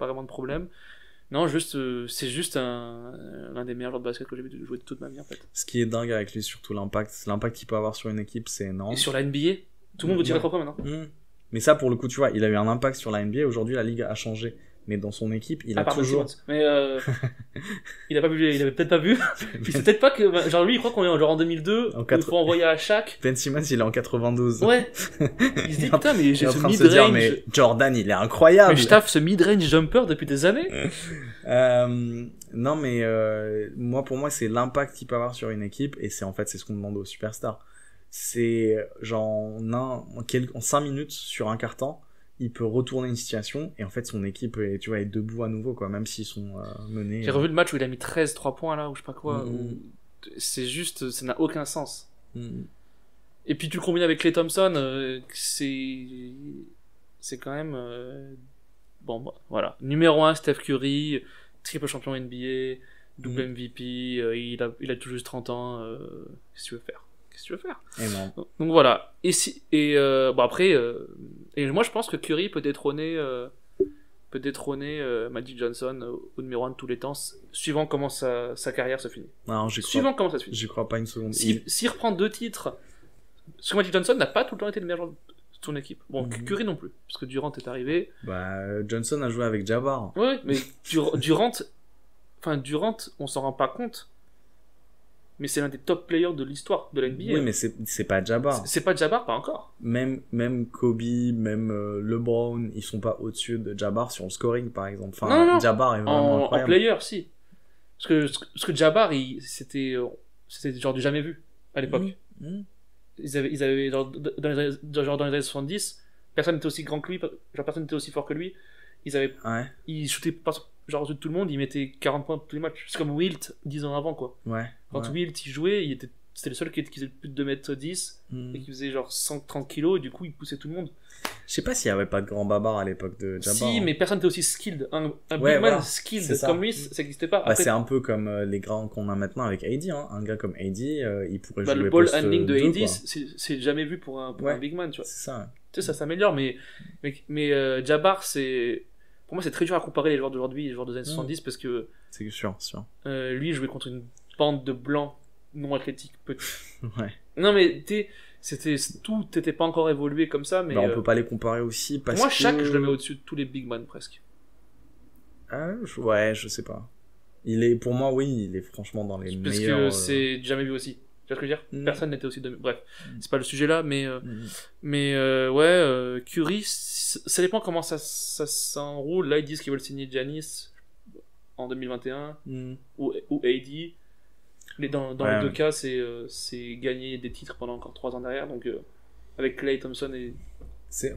vraiment de problème. Non, c'est juste l'un des meilleurs joueurs de basket que j'ai vu jouer de toute ma vie, en fait. Ce qui est dingue avec lui, surtout l'impact qu'il peut avoir sur une équipe, c'est énorme. Et sur la NBA, tout le monde veut tirer 3 points maintenant. Mais ça, pour le coup, tu vois, il a eu un impact sur la NBA. Aujourd'hui, la ligue a changé. Mais dans son équipe, il a toujours... Mais il avait peut-être pas vu. Il sait peut-être pas que... Genre lui, il croit qu'on est genre en 2002, il faut envoyer à Shaq. Ben Simmons, il est en 92. Ouais. Il se dit, putain, mais j'ai ce mid-range... mais Jordan, il est incroyable. Mais je taffe ce mid-range jumper depuis des années. Non, mais pour moi, c'est l'impact qu'il peut avoir sur une équipe. Et c'est ce qu'on demande aux superstars. C'est genre en 5 minutes sur un quart-temps, il peut retourner une situation et en fait son équipe est debout à nouveau, quoi, même s'ils sont menés. J'ai revu le match où il a mis 3 points là, ou je sais pas quoi. C'est juste, ça n'a aucun sens. Et puis tu le combines avec Klay Thompson, c'est quand même voilà. Numéro 1 Steph Curry, triple champion NBA, double MVP, il a tout juste 30 ans. Qu'est-ce que tu veux faire? Et non. Donc voilà. Après, moi je pense que Curry peut détrôner Magic Johnson au numéro 1 de tous les temps, suivant comment sa carrière se finit. Non, comment ça se finit. J'y crois pas une seconde. S'il reprend 2 titres, parce que Magic Johnson n'a pas tout le temps été le meilleur joueur de son équipe. Bon, Curry non plus, parce que Durant est arrivé. Johnson a joué avec Jabbar. Ouais, mais Durant, on s'en rend pas compte. Mais c'est l'un des top players de l'histoire de la NBA. Oui, mais c'est pas Jabbar. C'est pas Jabbar, pas encore. Même Kobe, même LeBron, ils sont pas au-dessus de Jabbar sur le scoring, par exemple. Enfin, non. Jabbar est vraiment incroyable. En player, si. Parce que Jabbar, c'était genre du jamais vu à l'époque. Ils avaient dans les années 70, personne n'était aussi grand que lui, genre personne n'était aussi fort que lui. Ils shootaient pas genre au-dessus de tout le monde, ils mettaient 40 points tous les matchs. C'est comme Wilt 10 ans avant, quoi. Quand Wilt il jouait, c'était le seul qui faisait plus de 2m10 et qui faisait genre 130 kilos et du coup il poussait tout le monde. Je sais pas s'il y avait pas de grand babar à l'époque de Jabbar. Si, mais personne n'était aussi skilled. Un big man skilled comme lui, ça n'existait pas. Après, c'est un peu comme les grands qu'on a maintenant avec AD. Un gars comme AD, il pourrait jouer le ball handling de AD, c'est jamais vu pour un big man, tu vois. C'est ça. Tu sais, ça s'améliore, mais Jabbar, pour moi, c'est très dur à comparer les joueurs d'aujourd'hui et les joueurs des années 70 parce que. C'est sûr. Lui, il jouait contre une bande de blancs non athlétiques petits. Non, mais tout n'était pas encore évolué comme ça. Mais on peut pas les comparer aussi parce pour moi, Shaq, je le mets au-dessus de tous les big man presque. Je sais pas. Pour moi, oui, il est franchement dans les meilleurs. Parce que c'est jamais vu aussi. Tu vois ce que je veux dire? Personne n'était aussi bref, c'est pas le sujet là, mais Curry, ça dépend comment ça s'enroule. Là, ils disent qu'ils veulent signer Giannis en 2021 ou AD. Dans les deux cas, c'est gagner des titres pendant encore 3 ans derrière. Donc avec Klay Thompson et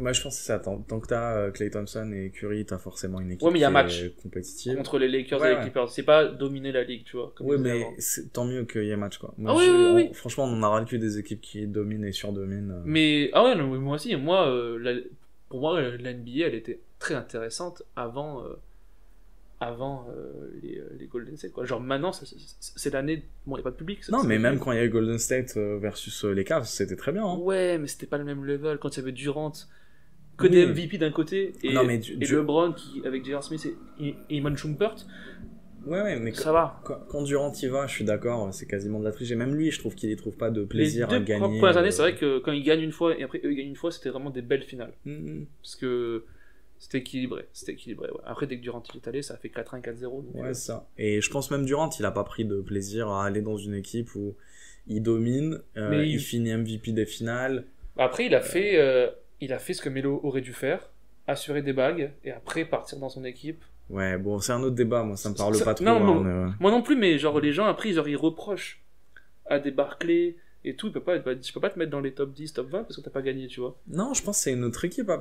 moi je pense que c'est ça. Tant que t'as Klay Thompson et Curry, t'as forcément une équipe mais y a un match compétitive contre les Lakers et les Clippers. C'est pas dominer la ligue, tu vois. Mais c'est tant mieux qu'il y ait match, quoi. Franchement, on en aura que des équipes qui dominent et surdominent. Mais moi aussi. Pour moi, la NBA, elle était très intéressante avant les Golden State, quoi. Genre maintenant, c'est l'année. Bon, il n'y a pas de public. Non, mais même quand il y a eu Golden State versus les Cavs, c'était très bien. Ouais, mais c'était pas le même level. Quand il y avait Durant, que des MVP d'un côté, et LeBron avec J.R. Smith et Iman Shumpert. Ouais, mais ça va. Quand Durant y va, je suis d'accord, c'est quasiment de la triche. Et même lui, je trouve qu'il y trouve pas de plaisir à gagner. Les 2 premières années, c'est vrai que quand il gagne une fois et après eux ils gagnent une fois, c'était vraiment des belles finales. Parce que C'était équilibré, ouais. Après, dès que Durant il est allé, ça a fait 4-1, 4-0. Donc, Ouais, ça. Et je pense même Durant, il a pas pris de plaisir à aller dans une équipe où il domine, il finit MVP des finales. Après, il a fait ce que Melo aurait dû faire, assurer des bagues, et après partir dans son équipe. Ouais, bon, c'est un autre débat, moi, ça me parle pas trop. Non, hein, moi non plus, mais genre, les gens, après, ils reprochent à des Barclay et tout, je peux pas te mettre dans les top 10, top 20 parce que t'as pas gagné, tu vois. Non, je pense que c'est une autre équipe, hein,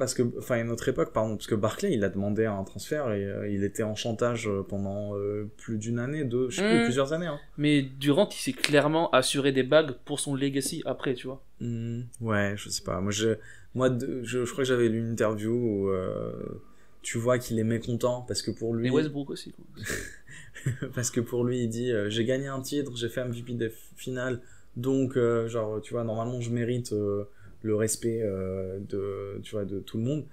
une autre époque, pardon, parce que Barclay, il a demandé un transfert et il était en chantage pendant plus d'une année, je sais plus, plusieurs années. Hein. Mais Durant, il s'est clairement assuré des bagues pour son legacy après, tu vois. Ouais, je sais pas. Je crois que j'avais lu une interview où tu vois qu'il est mécontent parce que pour lui. Et Westbrook aussi, quoi. Parce que pour lui, il dit j'ai gagné un titre, j'ai fait MVP des finales. Donc, genre, tu vois, normalement, je mérite le respect de tout le monde.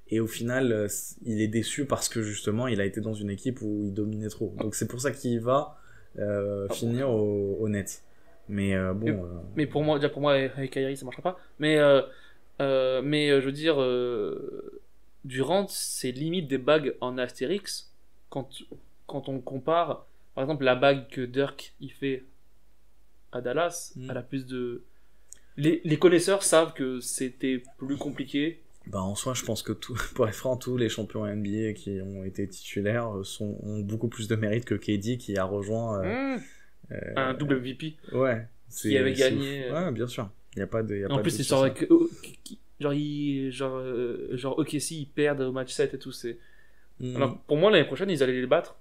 Et au final, il est déçu parce que justement, il a été dans une équipe où il dominait trop. Donc, c'est pour ça qu'il va finir au net. Mais bon. Mais pour moi, avec Kyrie, ça marchera pas. Mais je veux dire, Durant, c'est limite des bagues en Astérix quand on compare, par exemple, la bague que Dirk il fait à Dallas, elle a plus de... Les connaisseurs savent que c'était plus compliqué. Bah en soi, je pense que pour être franc, tous les champions NBA qui ont été titulaires ont beaucoup plus de mérite que KD qui a rejoint un double MVP. Ouais. Qui avait gagné. Ouais, bien sûr. Il y a pas de. En plus, c'est genre OKC ils perdent au match 7 et tout. Alors pour moi l'année prochaine ils allaient les battre.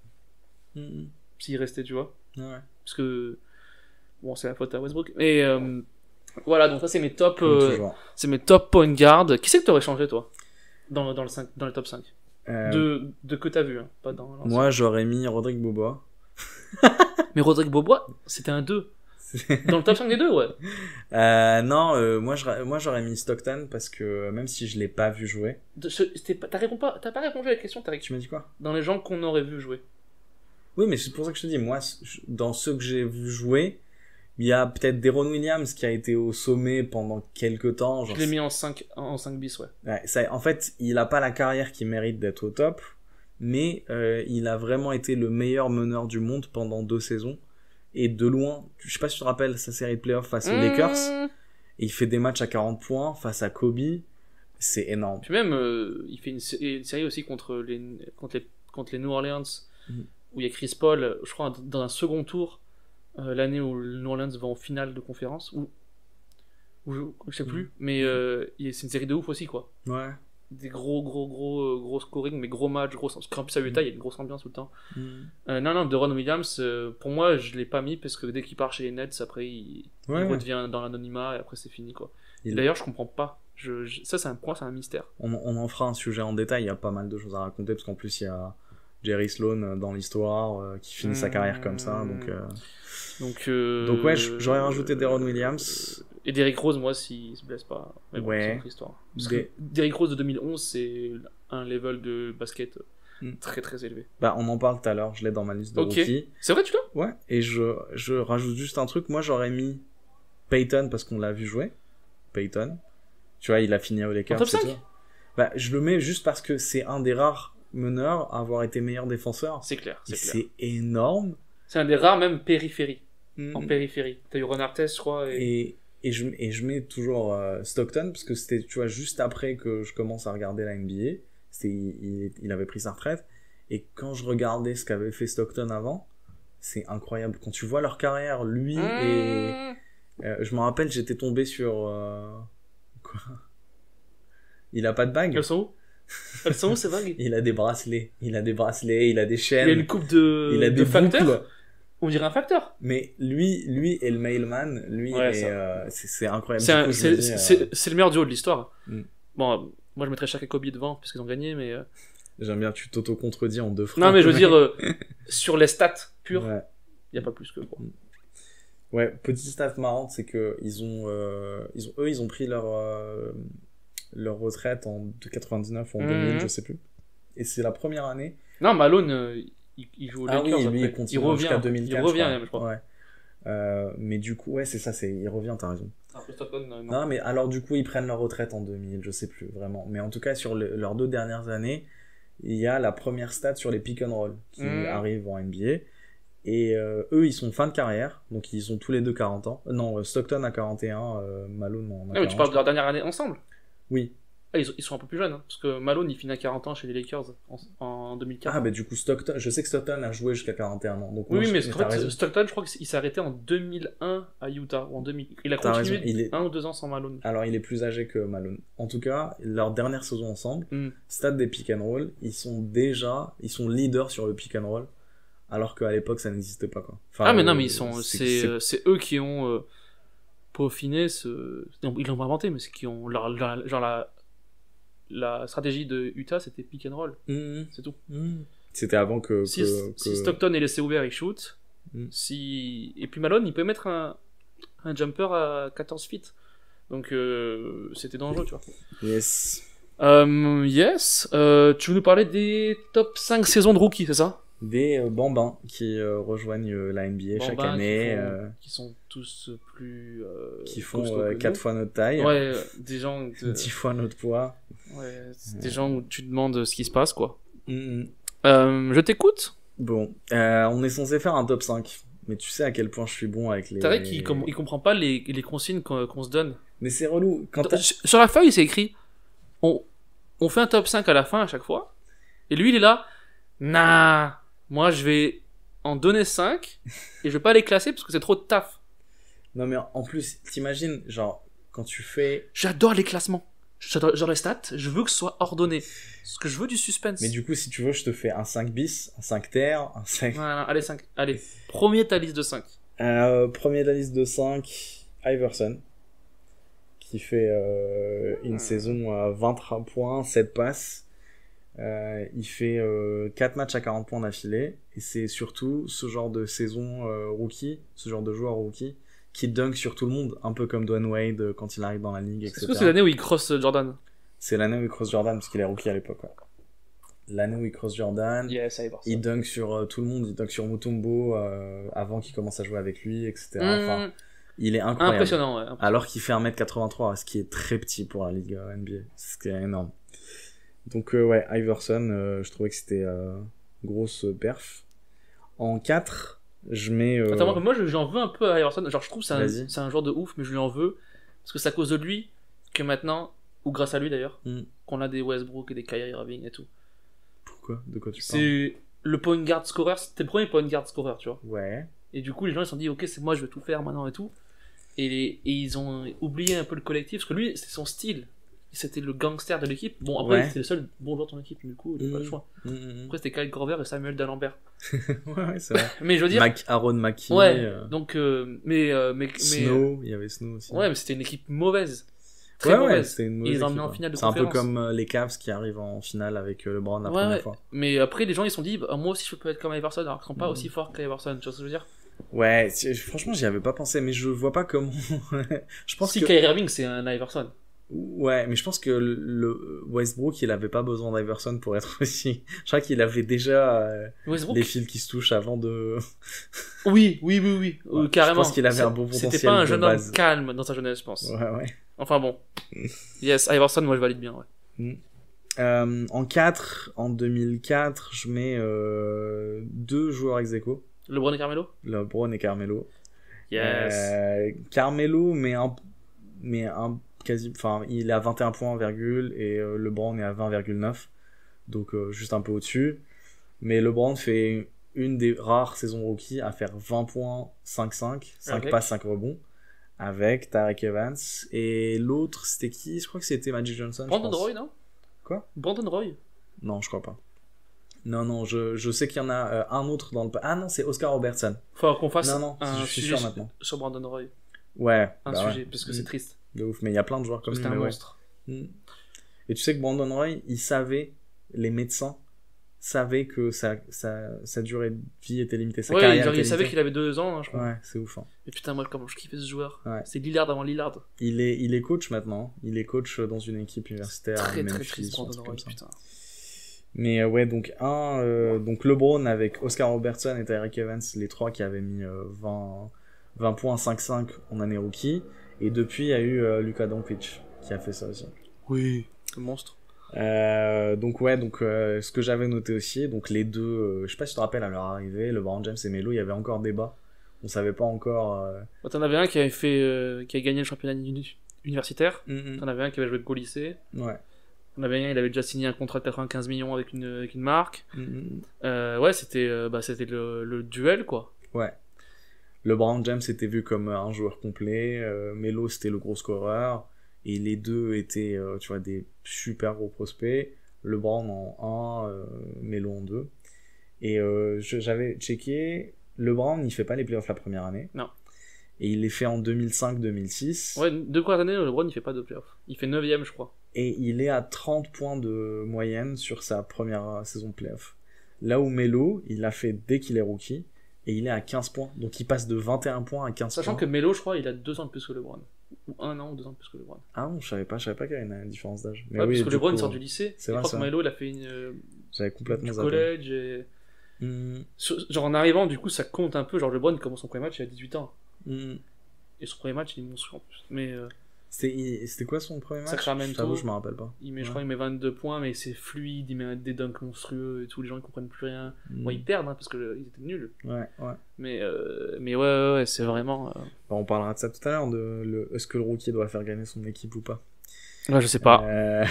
S'ils restaient, tu vois. Ouais. Parce que bon, c'est la faute à Westbrook. Et voilà, donc ça c'est mes top point guard. Qui c'est que t'aurais changé toi dans le top 5 de que t'as vu, hein, pas dans l'ancien. Moi j'aurais mis Rodrigue Bobois. Mais Rodrigue Bobois, c'était un 2. Dans le top 5 des 2, ouais. Non, moi j'aurais mis Stockton parce que même si je l'ai pas vu jouer. T'as pas répondu à la question, Tu m'as dit quoi? Dans les gens qu'on aurait vu jouer. Oui, mais c'est pour ça que je te dis, moi, dans ceux que j'ai vu jouer, il y a peut-être Deron Williams qui a été au sommet pendant quelques temps. Genre, je l'ai mis en 5 bis, ouais. En fait, il a pas la carrière qui mérite d'être au top, mais il a vraiment été le meilleur meneur du monde pendant 2 saisons. Et de loin, je sais pas si tu te rappelles sa série de playoffs face aux Lakers, et il fait des matchs à 40 points face à Kobe, c'est énorme. Puis même, il fait une série aussi contre les New Orleans, où il y a Chris Paul, je crois, dans un second tour, l'année où le New Orleans va en finale de conférence, ou je sais plus, mais c'est une série de ouf aussi, quoi. Ouais. Des gros scoring, mais gros matchs, parce qu'en plus à Utah, il y a une grosse ambiance tout le temps. Non, Deron Williams, pour moi, je l'ai pas mis, parce que dès qu'il part chez les Nets, après, il redevient dans l'anonymat, et après, c'est fini, quoi. D'ailleurs, je comprends pas. Ça, c'est un mystère. On en fera un sujet en détail, il y a pas mal de choses à raconter, parce qu'en plus, il y a Jerry Sloan dans l'histoire qui finit sa carrière comme ça, donc ouais, j'aurais rajouté Deron Williams et Derrick Rose, moi, s'il se blesse pas, mais bon, c'est une autre histoire, parce que Derrick Rose de 2011 c'est un level de basket très très élevé. Bah on en parle tout à l'heure, je l'ai dans ma liste de rookies. C'est vrai, tu l'as? Ouais, et je rajoute juste un truc, moi j'aurais mis Peyton parce qu'on l'a vu jouer. Peyton, tu vois, il a fini aux Lakers. En top 5? Bah je le mets juste parce que c'est un des rares meneur à avoir été meilleur défenseur. C'est clair. C'est énorme. C'est un des rares même périphérie. En périphérie. T'as eu Ron Artest, je crois. Et je mets toujours Stockton parce que c'était, tu vois, juste après que je commence à regarder la NBA. Il avait pris sa retraite. Et quand je regardais ce qu'avait fait Stockton avant, c'est incroyable. Quand tu vois leur carrière, lui et... je me rappelle, j'étais tombé sur... Quoi? Il a pas de bague. Elles sont où? Elles sont où ces bagues? Il a des bracelets, il a des chaînes. Il a une coupe de facteur. On dirait un facteur. Mais lui et le mailman, c'est incroyable. C'est le meilleur duo de l'histoire. Bon, moi je mettrais Shaq et Kobe devant parce qu'ils ont gagné, mais j'aime bien, tu t'auto-contredis en 2 phrases. Non mais je veux dire sur les stats pures, y a pas plus que quoi. Ouais, petite stat marrante, c'est que ils ont pris leur retraite de 99 ou en 2000, je sais plus. Et c'est la première année. Non, Malone, il joue aux Lakers. Oui, lui, il continue jusqu'à 2004. Il revient, je crois. Ouais. Mais du coup, ouais, c'est ça, il revient, t'as raison. Ah. Stockton, non. Non, mais alors du coup, ils prennent leur retraite en 2000, je sais plus vraiment. Mais en tout cas, sur leurs 2 dernières années, il y a la première stat sur les pick and roll qui arrive en NBA. Et eux, ils sont fin de carrière, donc ils ont tous les deux 40 ans. Non, Stockton a 41, Malone en a 40. Mais tu parles de leur dernière année ensemble? Oui. Ah, ils sont un peu plus jeunes, hein, parce que Malone il finit à 40 ans chez les Lakers en 2004. Ah, bah du coup, Stockton, je sais que Stockton a joué jusqu'à 41 ans. Donc oui, moi, mais en fait, Stockton, je crois qu'il s'est arrêté en 2001 à Utah, ou en 2000. Il a continué 1 ou 2 ans sans Malone. Alors, il est plus âgé que Malone. En tout cas, leur dernière saison ensemble, stade des pick and roll, ils sont leaders sur le pick and roll, alors qu'à l'époque, ça n'existait pas, quoi. Enfin, mais non, mais c'est eux qui ont peaufiné ils l'ont pas inventé, mais c'est qui ont la stratégie de Utah, c'était pick and roll. C'est tout. C'était avant que si Stockton est laissé ouvert, il shoot. Et puis Malone, il peut mettre un jumper à 14 feet. Donc c'était dangereux, tu vois. Yes. Tu veux nous parler des top 5 saisons de rookies, c'est ça? Des bambins qui rejoignent la NBA chaque année. Qui sont tous plus. Qui font 4 fois notre taille. Ouais, des gens. 10 fois notre poids. Ouais, c'est des gens où tu demandes ce qui se passe, quoi. Je t'écoute. Bon, on est censé faire un top 5. Mais tu sais à quel point je suis bon avec les. C'est vrai qu'il comprend pas les consignes qu'on se donne. Mais c'est relou. Sur la feuille, c'est écrit on fait un top 5 à la fin à chaque fois. Et lui, il est là. Nah, moi je vais en donner 5 et je vais pas les classer parce que c'est trop de taf. Non, mais en plus, t'imagines, genre, quand tu fais. J'adore les classements. J'adore les stats. Je veux que ce soit ordonné. Parce que je veux du suspense. Mais du coup, si tu veux, je te fais un 5 bis, un 5 ter, un 5. Voilà, allez, 5. Allez, premier de ta liste de 5. Premier de la liste de 5, Iverson. Qui fait une saison à 23 points, 7 passes. Il fait 4 matchs à 40 points d'affilée. Et c'est surtout ce genre de saison rookie, ce genre de joueur rookie, qui dunk sur tout le monde, un peu comme Dwayne Wade quand il arrive dans la ligue, etc. Est-ce que c'est l'année où il cross Jordan? C'est l'année où il cross Jordan, parce qu'il est rookie à l'époque. Ouais. L'année où il cross Jordan, il dunk sur tout le monde, il dunk sur Mutombo avant qu'il commence à jouer avec lui, etc. Enfin, il est incroyable. Impressionnant, ouais. Alors qu'il fait 1m83, ce qui est très petit pour la ligue NBA. Ce qui est énorme. Donc ouais, Iverson, je trouvais que c'était grosse perf. En 4, je mets... Attends, moi j'en veux un peu à Iverson. Genre je trouve que c'est un joueur de ouf, mais je lui en veux. Parce que c'est à cause de lui que maintenant, ou grâce à lui d'ailleurs, qu'on a des Westbrook et des Kyrie Irving et tout. Pourquoi? De quoi tu parles? C'est le point guard scorer, c'était le premier point guard scorer, tu vois. Ouais. Et du coup les gens ils se sont dit ok c'est moi je vais tout faire maintenant et tout. Et ils ont oublié un peu le collectif, parce que lui c'est son style. C'était le gangster de l'équipe. Bon, après, c'était le seul bon joueur de ton équipe, du coup, il n'a pas le choix. Après, c'était Kyle Korver et Samuel D'Alembert. Ouais, c'est vrai. Mais je veux dire. Aaron Mackie. Ouais, donc, Snow, il y avait Snow aussi. Ouais, mais c'était une équipe mauvaise. Très mauvaise. C'était une mauvaise. Ils ont emmené en finale de conférence. C'est un peu comme les Cavs qui arrivent en finale avec LeBron la première fois. Mais après, les gens, ils se sont dit, moi aussi, je peux être comme Iverson, alors qu'ils sont pas aussi forts qu'Iverson. Tu vois ce que je veux dire? Ouais, franchement, j'y avais pas pensé, mais je vois pas comment. Je pense que Kyrie Irving, c'est un Iverson. Ouais, mais je pense que le Westbrook, il avait pas besoin d'Iverson pour être aussi. Je crois qu'il avait déjà les fils qui se touchent avant de. Oui, carrément. Je pense qu'il avait un bon potentiel. C'était pas un jeune homme calme dans sa jeunesse, je pense. Ouais. Enfin bon. Yes, Iverson, moi je valide bien, ouais. En 4, en 2004, je mets 2 joueurs ex aequo. LeBron et Carmelo? LeBron et Carmelo. Yes. Carmelo, mais quasi, enfin, il est à 21 points, et LeBron est à 20,9. Donc, juste un peu au-dessus. Mais LeBron fait une des rares saisons rookie à faire 20 points, 5-5, 5 passes, 5 rebonds. Avec Tariq Evans. Et l'autre, c'était qui? Je crois que c'était Magic Johnson. Brandon Roy, non? Quoi? Brandon Roy? Non, je crois pas. Non, je sais qu'il y en a un autre dans le... Ah non, c'est Oscar Robertson. Faut qu'on fasse je suis sûr maintenant. Sur Brandon Roy. Ouais. Un sujet, parce que c'est triste. De ouf, mais il y a plein de joueurs comme ça. C'était un monstre. Et tu sais que Brandon Roy, les médecins savaient que sa durée de vie était limitée. Sa carrière était limitée. Il savait qu'il avait 2 ans, hein, je crois. Ouais, c'est ouf. Hein. Et putain, moi, comment je kiffais ce joueur. Ouais. C'est Lillard avant Lillard. Il est coach maintenant. Il est coach dans une équipe universitaire. Très triste, Brandon Roy, putain. Mais ouais, donc LeBron avec Oscar Robertson et Tariq Evans, les 3 qui avaient mis 20 points, 5-5 en année rookie. Et depuis, il y a eu Luka Doncic qui a fait ça aussi. Oui, le monstre. Ce que j'avais noté aussi, donc les deux, je sais pas si tu te rappelles à leur arrivée, LeBron James et Melo, il y avait encore débat. On savait pas encore. T'en avais un qui avait fait, qui a gagné le championnat universitaire. Mm-hmm. T'en avais un qui avait joué qu'au lycée. Ouais. T'en avais un, il avait déjà signé un contrat de 95 millions avec une marque. Mm-hmm. Ouais, c'était le duel, quoi. Ouais. LeBron James était vu comme un joueur complet, Melo c'était le gros scoreur, et les deux étaient, tu vois, des super gros prospects. LeBron en 1, Melo en 2. Et j'avais checké, LeBron il fait pas les playoffs la première année. Non. Et il les fait en 2005-2006. Ouais, 2 premières années, LeBron il fait pas de playoffs. Il fait 9ème, je crois. Et il est à 30 points de moyenne sur sa première saison de playoff. Là où Melo, il l'a fait dès qu'il est rookie, et il est à 15 points. Donc il passe de 21 points à 15 Sachant points. que Melo, je crois, il a 2 ans de plus que LeBron. Ou 1 an ou 2 ans de plus que LeBron. Ah non, je savais pas qu'il y avait une différence d'âge. Mais ouais, oui, parce que LeBron coup, sort du lycée. C'est je vrai, crois ça. que Melo, il a fait J'avais complètement du zappé. collège et... Genre en arrivant, du coup, ça compte un peu. Genre LeBron, il commence son premier match, il a 18 ans. Et son premier match, il est monstrueux en plus. Mais... C'était quoi son premier match? Sacramento. Je me rappelle pas. Je crois qu'il met 22 points, mais c'est fluide, il met des dunks monstrueux et tout, les gens ils comprennent plus rien. Bon, ils perdent parce qu'ils étaient nuls. Ouais. Mais ouais, c'est vraiment. On parlera de ça tout à l'heure, est-ce que le rookie doit faire gagner son équipe ou pas? Ouais, je sais pas.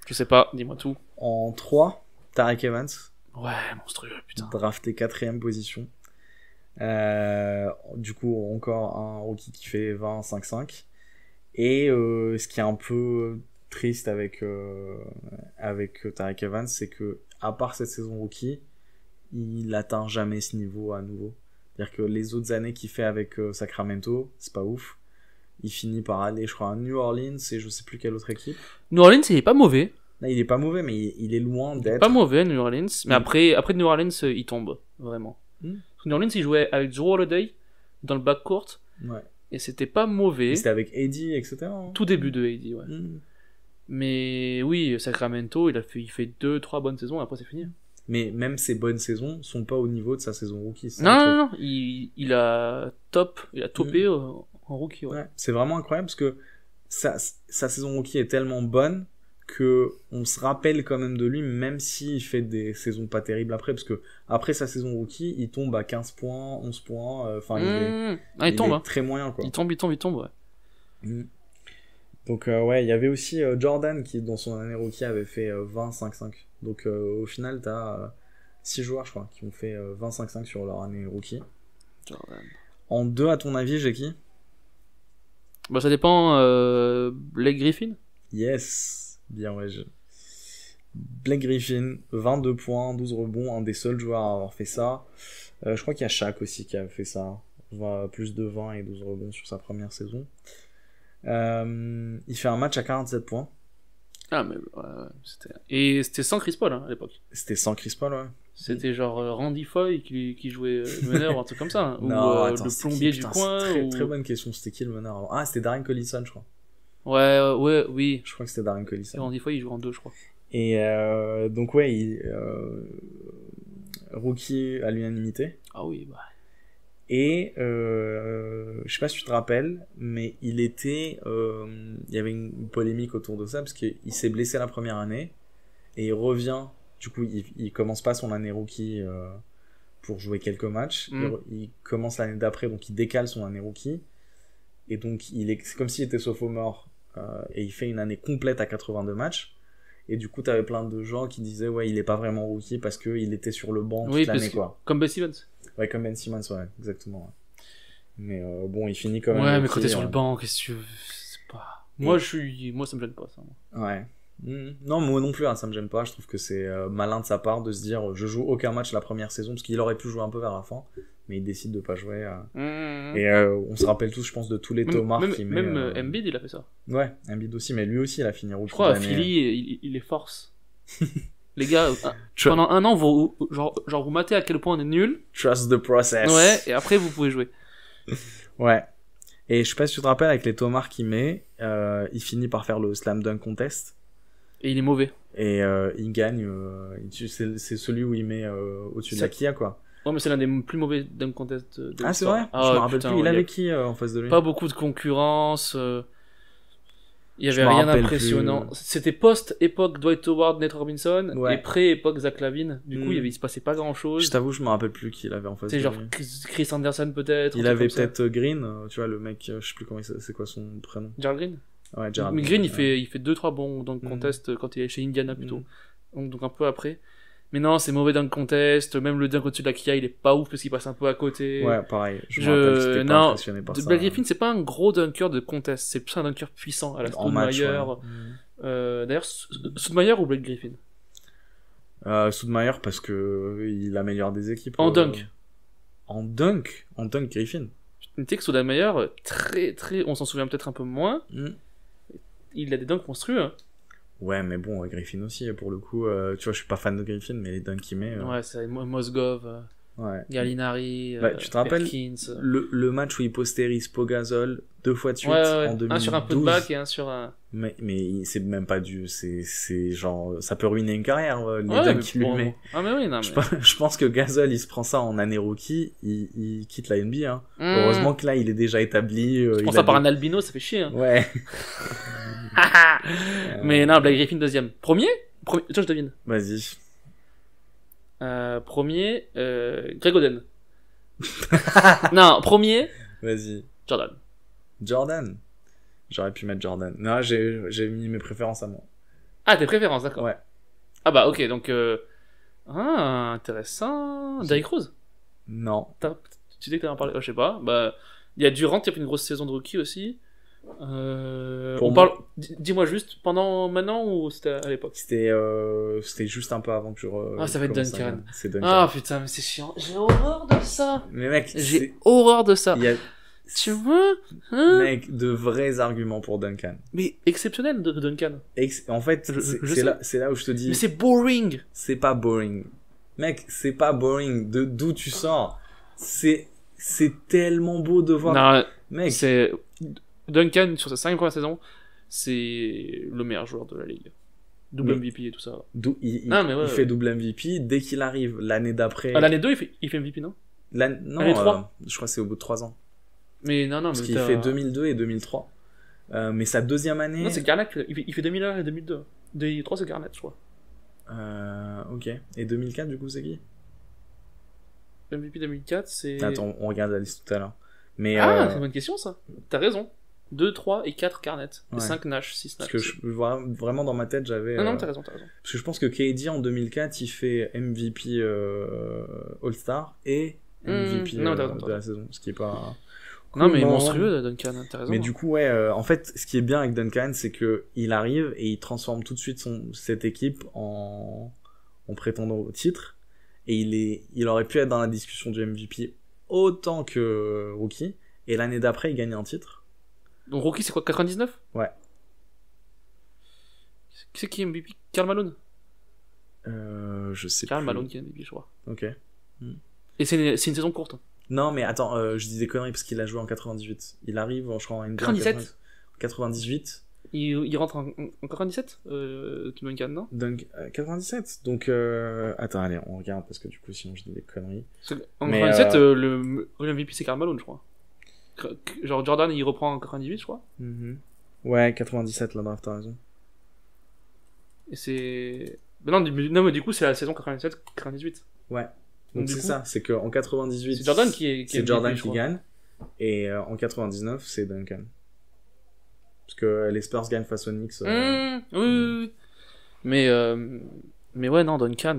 Je sais pas, dis-moi tout. En 3, Tariq Evans. Ouais, monstrueux, putain. Drafté 4ème position. Du coup, encore un rookie qui fait 20-5-5. Et ce qui est un peu triste avec Tariq Evans, c'est que à part cette saison rookie, il atteint jamais ce niveau à nouveau. C'est-à-dire que les autres années qu'il fait avec Sacramento, c'est pas ouf. Il finit par aller, je crois, à New Orleans et je sais plus quelle autre équipe. New Orleans, il est pas mauvais. Là, il est pas mauvais, mais il est loin d'être. Il est pas mauvais, New Orleans. Mais après New Orleans, il tombe, vraiment. Parce que New Orleans, il jouait avec Jrue Holiday dans le backcourt. Ouais. Et c'était pas mauvais. C'était avec AD, etc. Hein. Tout début de AD, ouais. Mais oui, Sacramento, il fait 2-3 bonnes saisons et après c'est fini. Mais même ses bonnes saisons sont pas au niveau de sa saison rookie. Non, il a topé en rookie, ouais. C'est vraiment incroyable parce que sa saison rookie est tellement bonne que on se rappelle quand même de lui, même s'il fait des saisons pas terribles après, parce que après sa saison rookie, il tombe à 15 points, 11 points, il tombe, est très moyen, quoi. Il tombe, ouais. Donc ouais, il y avait aussi Jordan qui, dans son année rookie, avait fait 20-5-5. Donc au final, t'as 6 joueurs, je crois, qui ont fait 20-5-5 sur leur année rookie. Jordan. En 2, à ton avis, j'ai qui? Bah ça dépend, Blake Griffin. Yes. Bien, ouais. Blake Griffin, 22 points, 12 rebonds, un des seuls joueurs à avoir fait ça. Je crois qu'il y a Shaq aussi qui a fait ça. Plus de 20 et 12 rebonds sur sa première saison. Il fait un match à 47 points. Ah, mais c'était sans Chris Paul, hein, à l'époque. C'était sans Chris Paul, ouais. C'était genre Randy Foy qui jouait le meneur, un truc comme ça. Hein. Non, ou le plombier du coin. Très bonne question, c'était qui le meneur avant? Ah, c'était Darren Collison, je crois. Ouais, oui. Je crois que c'était Darren Collison. Et Randy Foy, il joue en 2, je crois. Et donc, ouais, rookie à l'unanimité. Ah oui, bah. Et je sais pas si tu te rappelles, mais il y avait une polémique autour de ça parce qu'il s'est blessé la première année et il revient. Du coup, il commence pas son année rookie pour jouer quelques matchs. Il commence l'année d'après, donc il décale son année rookie. Et donc c'est comme s'il était sophomore et il fait une année complète à 82 matchs. Et du coup, t'avais plein de gens qui disaient ouais, il est pas vraiment rookie parce qu'il était sur le banc toute l'année, quoi. Comme Ben Simmons. Ouais, comme Ben Simmons, ouais, exactement. Ouais. Mais bon, il finit quand même. Ouais, mais quand t'es sur le banc, qu'est-ce que tu veux? C'est pas. Moi, ça me gêne pas, ça. Ouais. Non, moi non plus, hein, ça me gêne pas. Je trouve que c'est malin de sa part de se dire je joue aucun match la première saison parce qu'il aurait pu jouer un peu vers la fin, mais il décide de pas jouer. Et on se rappelle tous, je pense, de tous les tomards qui met. Même Embiid, il a fait ça. Ouais, Embiid aussi, mais lui aussi, il a fini rookie. Je crois à Philly, il est force. Les gars, pendant un an, vous matez à quel point on est nul. Trust the process. Ouais, et après vous pouvez jouer. Ouais. Et je sais pas si tu te rappelles, avec les tomards qu'il met, il finit par faire le slam dunk contest. Et il est mauvais. Et il gagne. C'est celui où il met au-dessus de la Kia, quoi. Ouais, mais c'est l'un des plus mauvais dunk contest de Ah, c'est vrai? l'histoire. Je me rappelle putain, plus. Il y a avait qui en face de lui? pas beaucoup de concurrence. Il y Je avait me rien rappelle d'impressionnant. plus. C'était post-époque Dwight Howard, Nate Robinson, Ouais. et pré-époque Zach Lavine. Du coup, Mm. il se passait pas grand-chose. Je t'avoue, je me rappelle plus qui il avait en face C'est de genre lui. Chris Anderson peut-être. Il un truc avait comme ça. peut-être Green, tu vois, le mec, je sais plus comment c'est quoi son prénom. Gerald Green. Ouais, Gerald Mais Green, il ouais. fait 2-3 bons dunk Mm. contest quand il est chez Indiana plutôt. Mm. Donc un peu après. Mais non, c'est mauvais dunk contest. Même le dunk au-dessus de la Kia, il est pas ouf parce qu'il passe un peu à côté. Ouais, pareil. Je me rappelle que j'étais pas Non, impressionné par ça. Blake Griffin, c'est pas un gros dunker de contest. C'est plus un dunker puissant à la En match, ouais. Stoudemire. D'ailleurs, Stoudemire ou Blake Griffin? Soudmayer parce que il améliore des équipes. En dunk. En dunk Griffin. Tu sais que Stoudemire, très, on s'en souvient peut-être un peu moins. Mm. Il a des dunks monstrueux. Hein. Ouais, mais bon, Griffin aussi, pour le coup, tu vois, je suis pas fan de Griffin, mais les dunks qu'il met. Ouais, c'est Mozgov, Ouais. Gallinari, Bah, tu te rappelles Perkins. le match où il postérise Pogazol 2 fois de suite Ouais. en 2012. Un sur un peu de bac et un sur un. Mais c'est même pas du, c'est genre, ça peut ruiner une carrière, les Ouais, dunks mais qu'il lui bon. met. Ah, mais oui, non, mais. Je pense que Gasol, il se prend ça en année rookie, il quitte la NBA, hein. Hmm. Heureusement que là, il est déjà établi. Je il prends a ça par des- un albino, ça fait chier. Hein. Ouais. Mais non, Blake Griffin deuxième. Premier, toi je devine. Vas-y. Premier, Greg Oden. Non, premier, Vas-y. Jordan. Jordan. J'aurais pu mettre Jordan. Non, j'ai mis mes préférences à moi. Ah, tes préférences, d'accord. Ouais. Ah bah ok, donc... intéressant. Derrick Rose. Non. Tu dis que t'allais en parler. Je sais pas. Bah, il y a Durant qui a fait une grosse saison de rookie aussi. Pour On moi- parle... Dis-moi juste, maintenant ou c'était à l'époque? C'était juste un peu avant que je. Ah, ça va être commence à Duncan. regarder. C'est Duncan. Ah putain, mais c'est chiant. J'ai horreur de ça. Mais mec, J'ai horreur de ça. il y a Tu vois hein mec de vrais arguments pour Duncan. Mais exceptionnel de Duncan. En fait, Je c'est sais. c'est là où je te dis. Mais c'est boring. C'est pas boring. Mec, c'est pas boring. D'où tu sors? C'est tellement beau de voir. Non, Mec, c'est Duncan sur sa 5 première saison, c'est le meilleur joueur de la ligue. Double Mais- MVP et tout ça. il Ah, mais ouais, il ouais. fait double MVP dès qu'il arrive l'année d'après. Ah, l'année 2, il fait MVP, non? Non, l'année 3. je crois que c'est au bout de 3 ans. Mais non, Parce qu'il fait 2002 et 2003. Mais sa deuxième année. Non, c'est Garnett, il fait 2001 et 2002. 2003, c'est Garnett, je crois. Ok. Et 2004, du coup, c'est qui? MVP 2004, c'est... Attends, on regarde la liste tout à l'heure. Mais Ah, c'est une bonne question, ça. T'as raison. 2, 3 et 4 Garnett. Et Ouais. 5 Nash, 6 Nash. parce que vraiment dans ma tête, j'avais. Non, t'as raison. Parce que je pense que KD en 2004, il fait MVP All-Star et MVP non, t'as raison, de la saison. Ce qui est pas. Non, mais Comment- monstrueux, Duncan, t'as raison. Mais du coup, ouais, en fait, ce qui est bien avec Duncan, c'est que il arrive et il transforme tout de suite cette équipe en prétendant au titre. Et il aurait pu être dans la discussion du MVP autant que Rookie. Et l'année d'après, il gagne un titre. Donc, Rookie, c'est quoi, 99? Ouais. Qui c'est qui est MVP? Karl Malone. Je sais Karl plus. Malone qui est MVP, je crois. Ok. Et c'est une saison courte. Non, mais attends, je dis des conneries parce qu'il a joué en 98. Il arrive, je crois, en NBA 97? en 98. Il rentre en 97 Tim Duncan, non? Donc, 97. Donc, attends, allez, on regarde parce que du coup, sinon je dis des conneries. En Mais, 97, le MVP c'est Karl Malone, je crois. Genre Jordan il reprend en 98, je crois. Ouais, 97, la draft, t'as raison. Et c'est. Mais non, mais du coup c'est la saison 97-98. Ouais. Donc, Donc, du c'est coup, ça, c'est qu'en 98. C'est Jordan qui est C'est MVP, Jordan je qui crois. gagne. Et en 99, c'est Duncan. Parce que les Spurs gagnent face aux Knicks. Oui. Mais ouais, non, Duncan,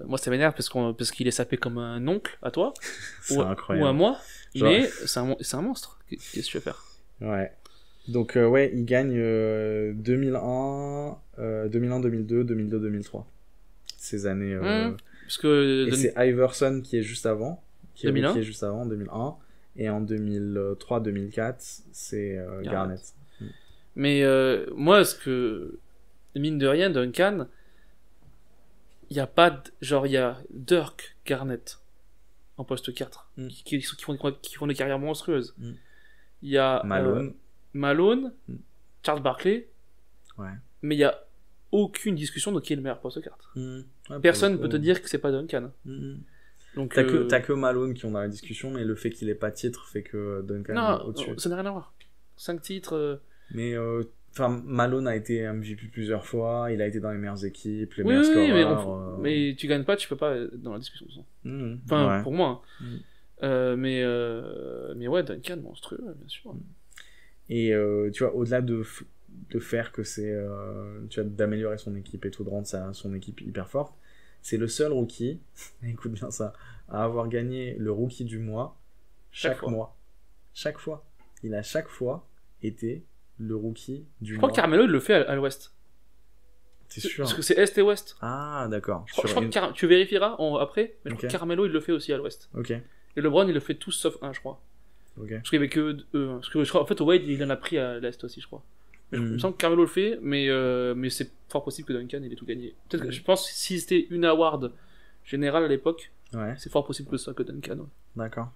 moi ça m'énerve parce qu'il est sapé comme un oncle à toi. C'est ou incroyable. à moi. Genre- Mais c'est un monstre. Qu'est-ce que tu veux faire? Ouais. Donc, ouais, il gagne 2001, 2002, 2003. Ces années. Parce que Et c'est Iverson qui est juste avant. Qui est 2001. rookie juste avant, 2001. Et en 2003-2004, c'est Garnett. Mais moi, mine de rien, Duncan, il y a pas il y a Dirk, Garnett en poste 4 qui font des carrières monstrueuses. Il y a Malone, Charles Barkley, Ouais. mais il y a aucune discussion de qui est le meilleur poste 4. Ouais, Personne pour peut le te coup. dire que c'est pas Duncan. Donc, T'as que Malone qui ont dans la discussion, mais le fait qu'il ait pas de titre fait que Duncan est au-dessus. Non, ça n'a rien à voir. 5 titres. Mais Malone a été MVP plusieurs fois, il a été dans les meilleures équipes, les Oui, meilleurs oui, scoreurs. mais tu gagnes pas, tu peux pas être dans la discussion. Ouais. Pour moi. Mais ouais, Duncan, monstrueux, bien sûr. Et tu vois, au-delà de faire que c'est tu vois, d'améliorer son équipe et tout, de rendre son équipe hyper forte, c'est le seul rookie, écoute bien ça, à avoir gagné le rookie du mois chaque mois. Chaque fois. Il a chaque fois été le rookie du mois. Je crois que Carmelo il le fait à l'ouest. T'es sûr? Parce que c'est Est et Ouest. Ah, d'accord. Je crois que tu vérifieras après, mais je crois Ok. que Carmelo il le fait aussi à l'ouest. Ok. Et LeBron il le fait tous sauf un, je crois. Ok. Parce qu'il y avait que eux. Parce que je crois, en fait, Wade il en a pris à l'Est aussi, je crois. Mais il me semble que Carmelo le fait, mais c'est fort possible que Duncan il ait tout gagné. Peut-être que je pense que si c'était une award générale à l'époque, Ouais, c'est fort possible que ce soit que Duncan. Ouais. d'accord.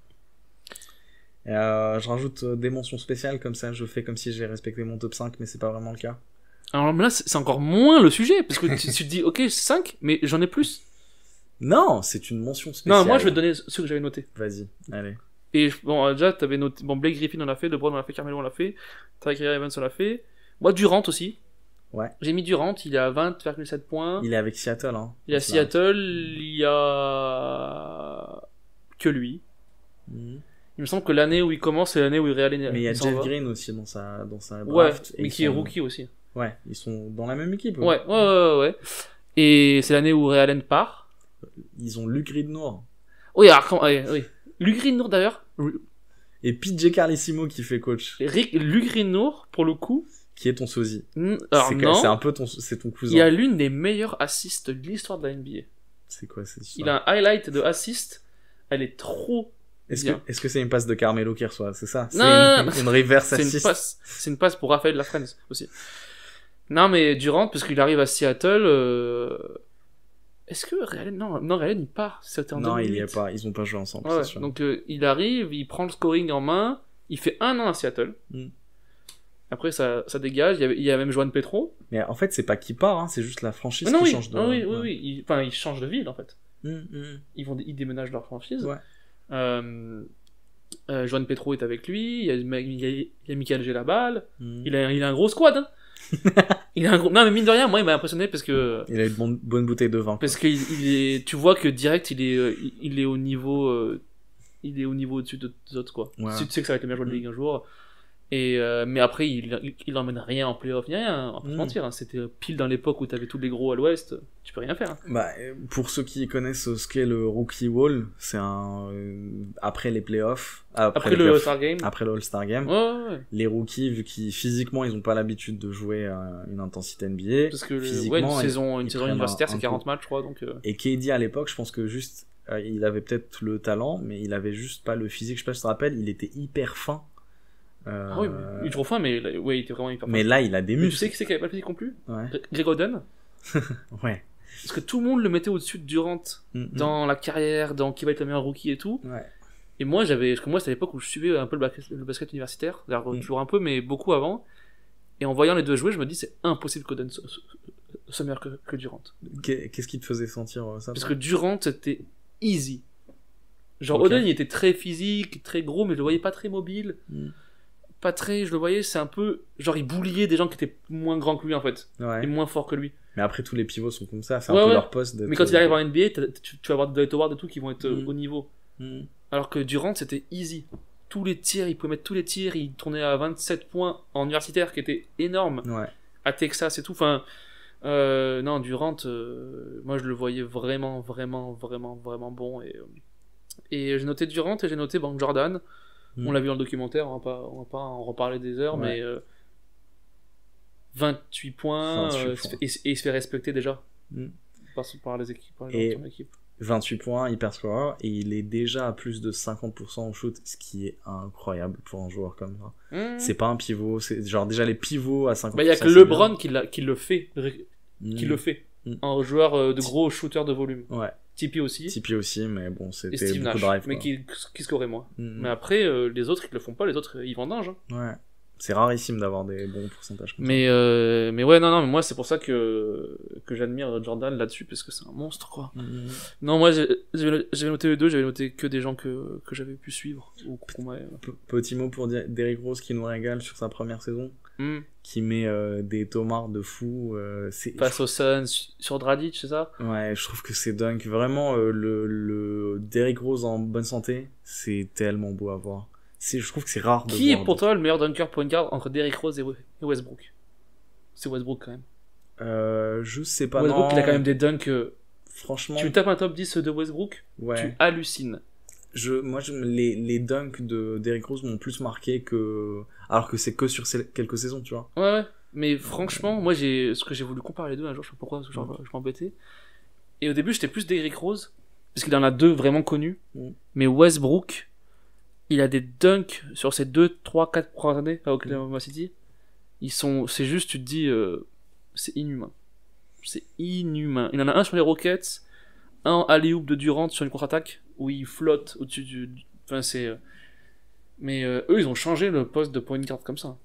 Et, je rajoute des mentions spéciales, comme ça je fais comme si j'ai respecté mon top 5, mais c'est pas vraiment le cas. Alors là, c'est encore moins le sujet, parce que tu te dis, ok, c'est 5, mais j'en ai plus. Non, c'est une mention spéciale. Non, moi je vais te donner ceux que j'avais notés. Vas-y, allez. Et bon, déjà, t'avais noté. Bon, Blake Griffin on l'a fait, LeBron on l'a fait, Carmelo on l'a fait, Tyreke Evans on l'a fait. Moi, Durant aussi. Ouais. J'ai mis Durant, il est à 20,7 points. Il est avec Seattle, hein. Il y a Seattle, il y a. Que lui. Il me semble que l'année où il commence, c'est l'année où il réalise. Mais il y a s'en Jeff va. Green aussi dans sa draft. Ouais, et mais ils qui est sont- rookie aussi. Ouais, ils sont dans la même équipe. Ouais. Et c'est l'année où Ray Allen part. Ils ont Luc Ridnour. Oui, alors, oui. Luc Greennour d'ailleurs. Et PJ Carlissimo qui fait coach. Luc Greennour, pour le coup. Qui est ton sosie. Alors C'est non. c'est un peu c'est ton cousin. Il a l'une des meilleures assists de l'histoire de la NBA. C'est quoi cette Il histoire? a un highlight de assist. Elle est trop. Bien. Est-ce que c'est une passe de Carmelo qui reçoit? C'est ça? Non, C'est une reverse C'est assist. c'est une passe pour Raphaël Lafrentz aussi. Non, mais Durant, parce qu'il arrive à Seattle. Est-ce que Ray Allen il part? C'était en Non, 2008. il y est pas. Ils ont pas joué ensemble, Ouais, c'est sûr. donc il arrive, il prend le scoring en main, il fait 1 an à Seattle. Après ça dégage, il y a même Joan Petro. Mais en fait, c'est pas qu'il part, hein, c'est juste la franchise Ah non, qui oui, change de. oui. Ils changent de ville en fait. Ils déménagent leur franchise. Ouais. Joan Petro est avec lui, il y a Michael Gelabal, Mm. il a un gros squad. Hein. Non mais mine de rien, moi il m'a impressionné parce que Il a une bonne bouteille de vin. parce que tu vois que direct il est au niveau au-dessus des autres quoi. Ouais. Tu sais que ça va être le meilleur joueur de ligue un jour. Et mais après il emmène rien en playoff ni rien, on peut se mentir, hein. C'était pile dans l'époque où t'avais tous les gros à l'ouest, tu peux rien faire. Hein. Bah, pour ceux qui connaissent ce qu'est le Rookie Wall, c'est après les playoffs, Après les le playoffs, All-Star Game. après le All-Star Game, Ouais. les rookies, vu qu'ils physiquement ils ont pas l'habitude de jouer à une intensité NBA, Parce que physiquement, une saison ils prennent universitaire c'est un 40 coup. matchs je crois donc Et KD à l'époque, je pense que juste il avait peut-être le talent, mais il avait juste pas le physique. Je sais pas si tu te rappelles, il était hyper fin. Ah oui, il est trop fin, mais ouais, il était vraiment hyper fin. Mais là, il a des Mais muscles. tu sais qui c'est qui avait pas le physique non plus? Ouais. Greg Oden. Ouais. Parce que tout le monde le mettait au-dessus de Durant dans la carrière, dans qui va être le meilleur rookie et tout. Ouais. Et moi, c'était à l'époque où je suivais un peu le basket universitaire, d'ailleurs toujours un peu, mais beaucoup avant. Et en voyant les deux jouer, je me dis c'est impossible qu'Oden soit meilleur que Durant. Qu'est-ce qui te faisait sentir ça? Parce que Durant c'était easy. Genre Ok. Oden il était très physique, très gros, mais je le voyais pas très mobile. Pas très, je le voyais, c'est un peu genre il bouliait des gens qui étaient moins grands que lui en fait, Ouais. et moins forts que lui. Mais après, tous les pivots sont comme ça. C'est Ouais, un peu ouais. leur poste d'être. Mais quand il arrive en NBA, tu vas avoir des Dwight Howard et tout qui vont être Mm. au niveau. Mm. Alors que Durant c'était easy. Tous les tirs, il pouvait mettre tous les tirs, il tournait à 27 points en universitaire qui était énorme Ouais. à Texas et tout. Enfin, non, Durant, moi je le voyais vraiment bon. Et j'ai noté Durant et j'ai noté Jordan. On l'a vu dans le documentaire, on va pas en reparler des heures, Ouais. mais 28 points, 28 points. et il se fait respecter déjà Mm. par les équipes, par Et- les autres équipes. 28 points, hyper scoreur, et il est déjà à plus de 50% au shoot, ce qui est incroyable pour un joueur comme ça. Mm. C'est pas un pivot, c'est genre déjà les pivots à 50%. Bah, il y a que c'est LeBron bien. qui le fait, Mm. Mm. un joueur de gros shooter de volume. Ouais, Tipeee aussi, Tipeee aussi, mais bon, et c'était Steve beaucoup Nash, de drive. mais quoi. qui scorait moins. Mm. Mais après, les autres, ils le font pas, les autres, ils vendangent. Hein. Ouais. C'est rarissime d'avoir des bons pourcentages comme Mais ouais, non, mais moi, c'est pour ça que j'admire Jordan là-dessus, parce que c'est un monstre, quoi. ça. Non, moi, j'avais noté les deux, j'avais noté que des gens que j'avais pu suivre, ou qu'on m'avait... Petit mot pour dire Derrick Rose qui nous régale sur sa première saison, qui met des tomards de fou. Face au Suns, sur Dragic, c'est ça? Ouais, je trouve que c'est dingue. Vraiment, le Derrick Rose en bonne santé, c'est tellement beau à voir. Je trouve que c'est rare de Qui voir est pour toi le meilleur dunker point guard entre Derrick Rose et Westbrook? C'est Westbrook quand même. Je sais pas. Westbrook, non. il a quand même des dunks. Franchement. Tu tapes un top 10 de Westbrook, Ouais. tu hallucines. Les dunks de Derrick Rose m'ont plus marqué que. Alors que c'est que sur quelques saisons, tu vois. Ouais. Mais franchement, moi, ce que j'ai voulu comparer les deux un jour, je sais pas pourquoi, je m'embêtais. Et au début, j'étais plus Derrick Rose, parce qu'il en a deux vraiment connus. Mais Westbrook, il a des dunks sur ces 2, 3, 4 premières années à Oklahoma City. C'est juste, tu te dis, c'est inhumain. C'est inhumain. Il en a un sur les Rockets, un alley-oop de Durant sur une contre-attaque, où il flotte au-dessus enfin, c'est... Mais eux, ils ont changé le poste de point guard comme ça.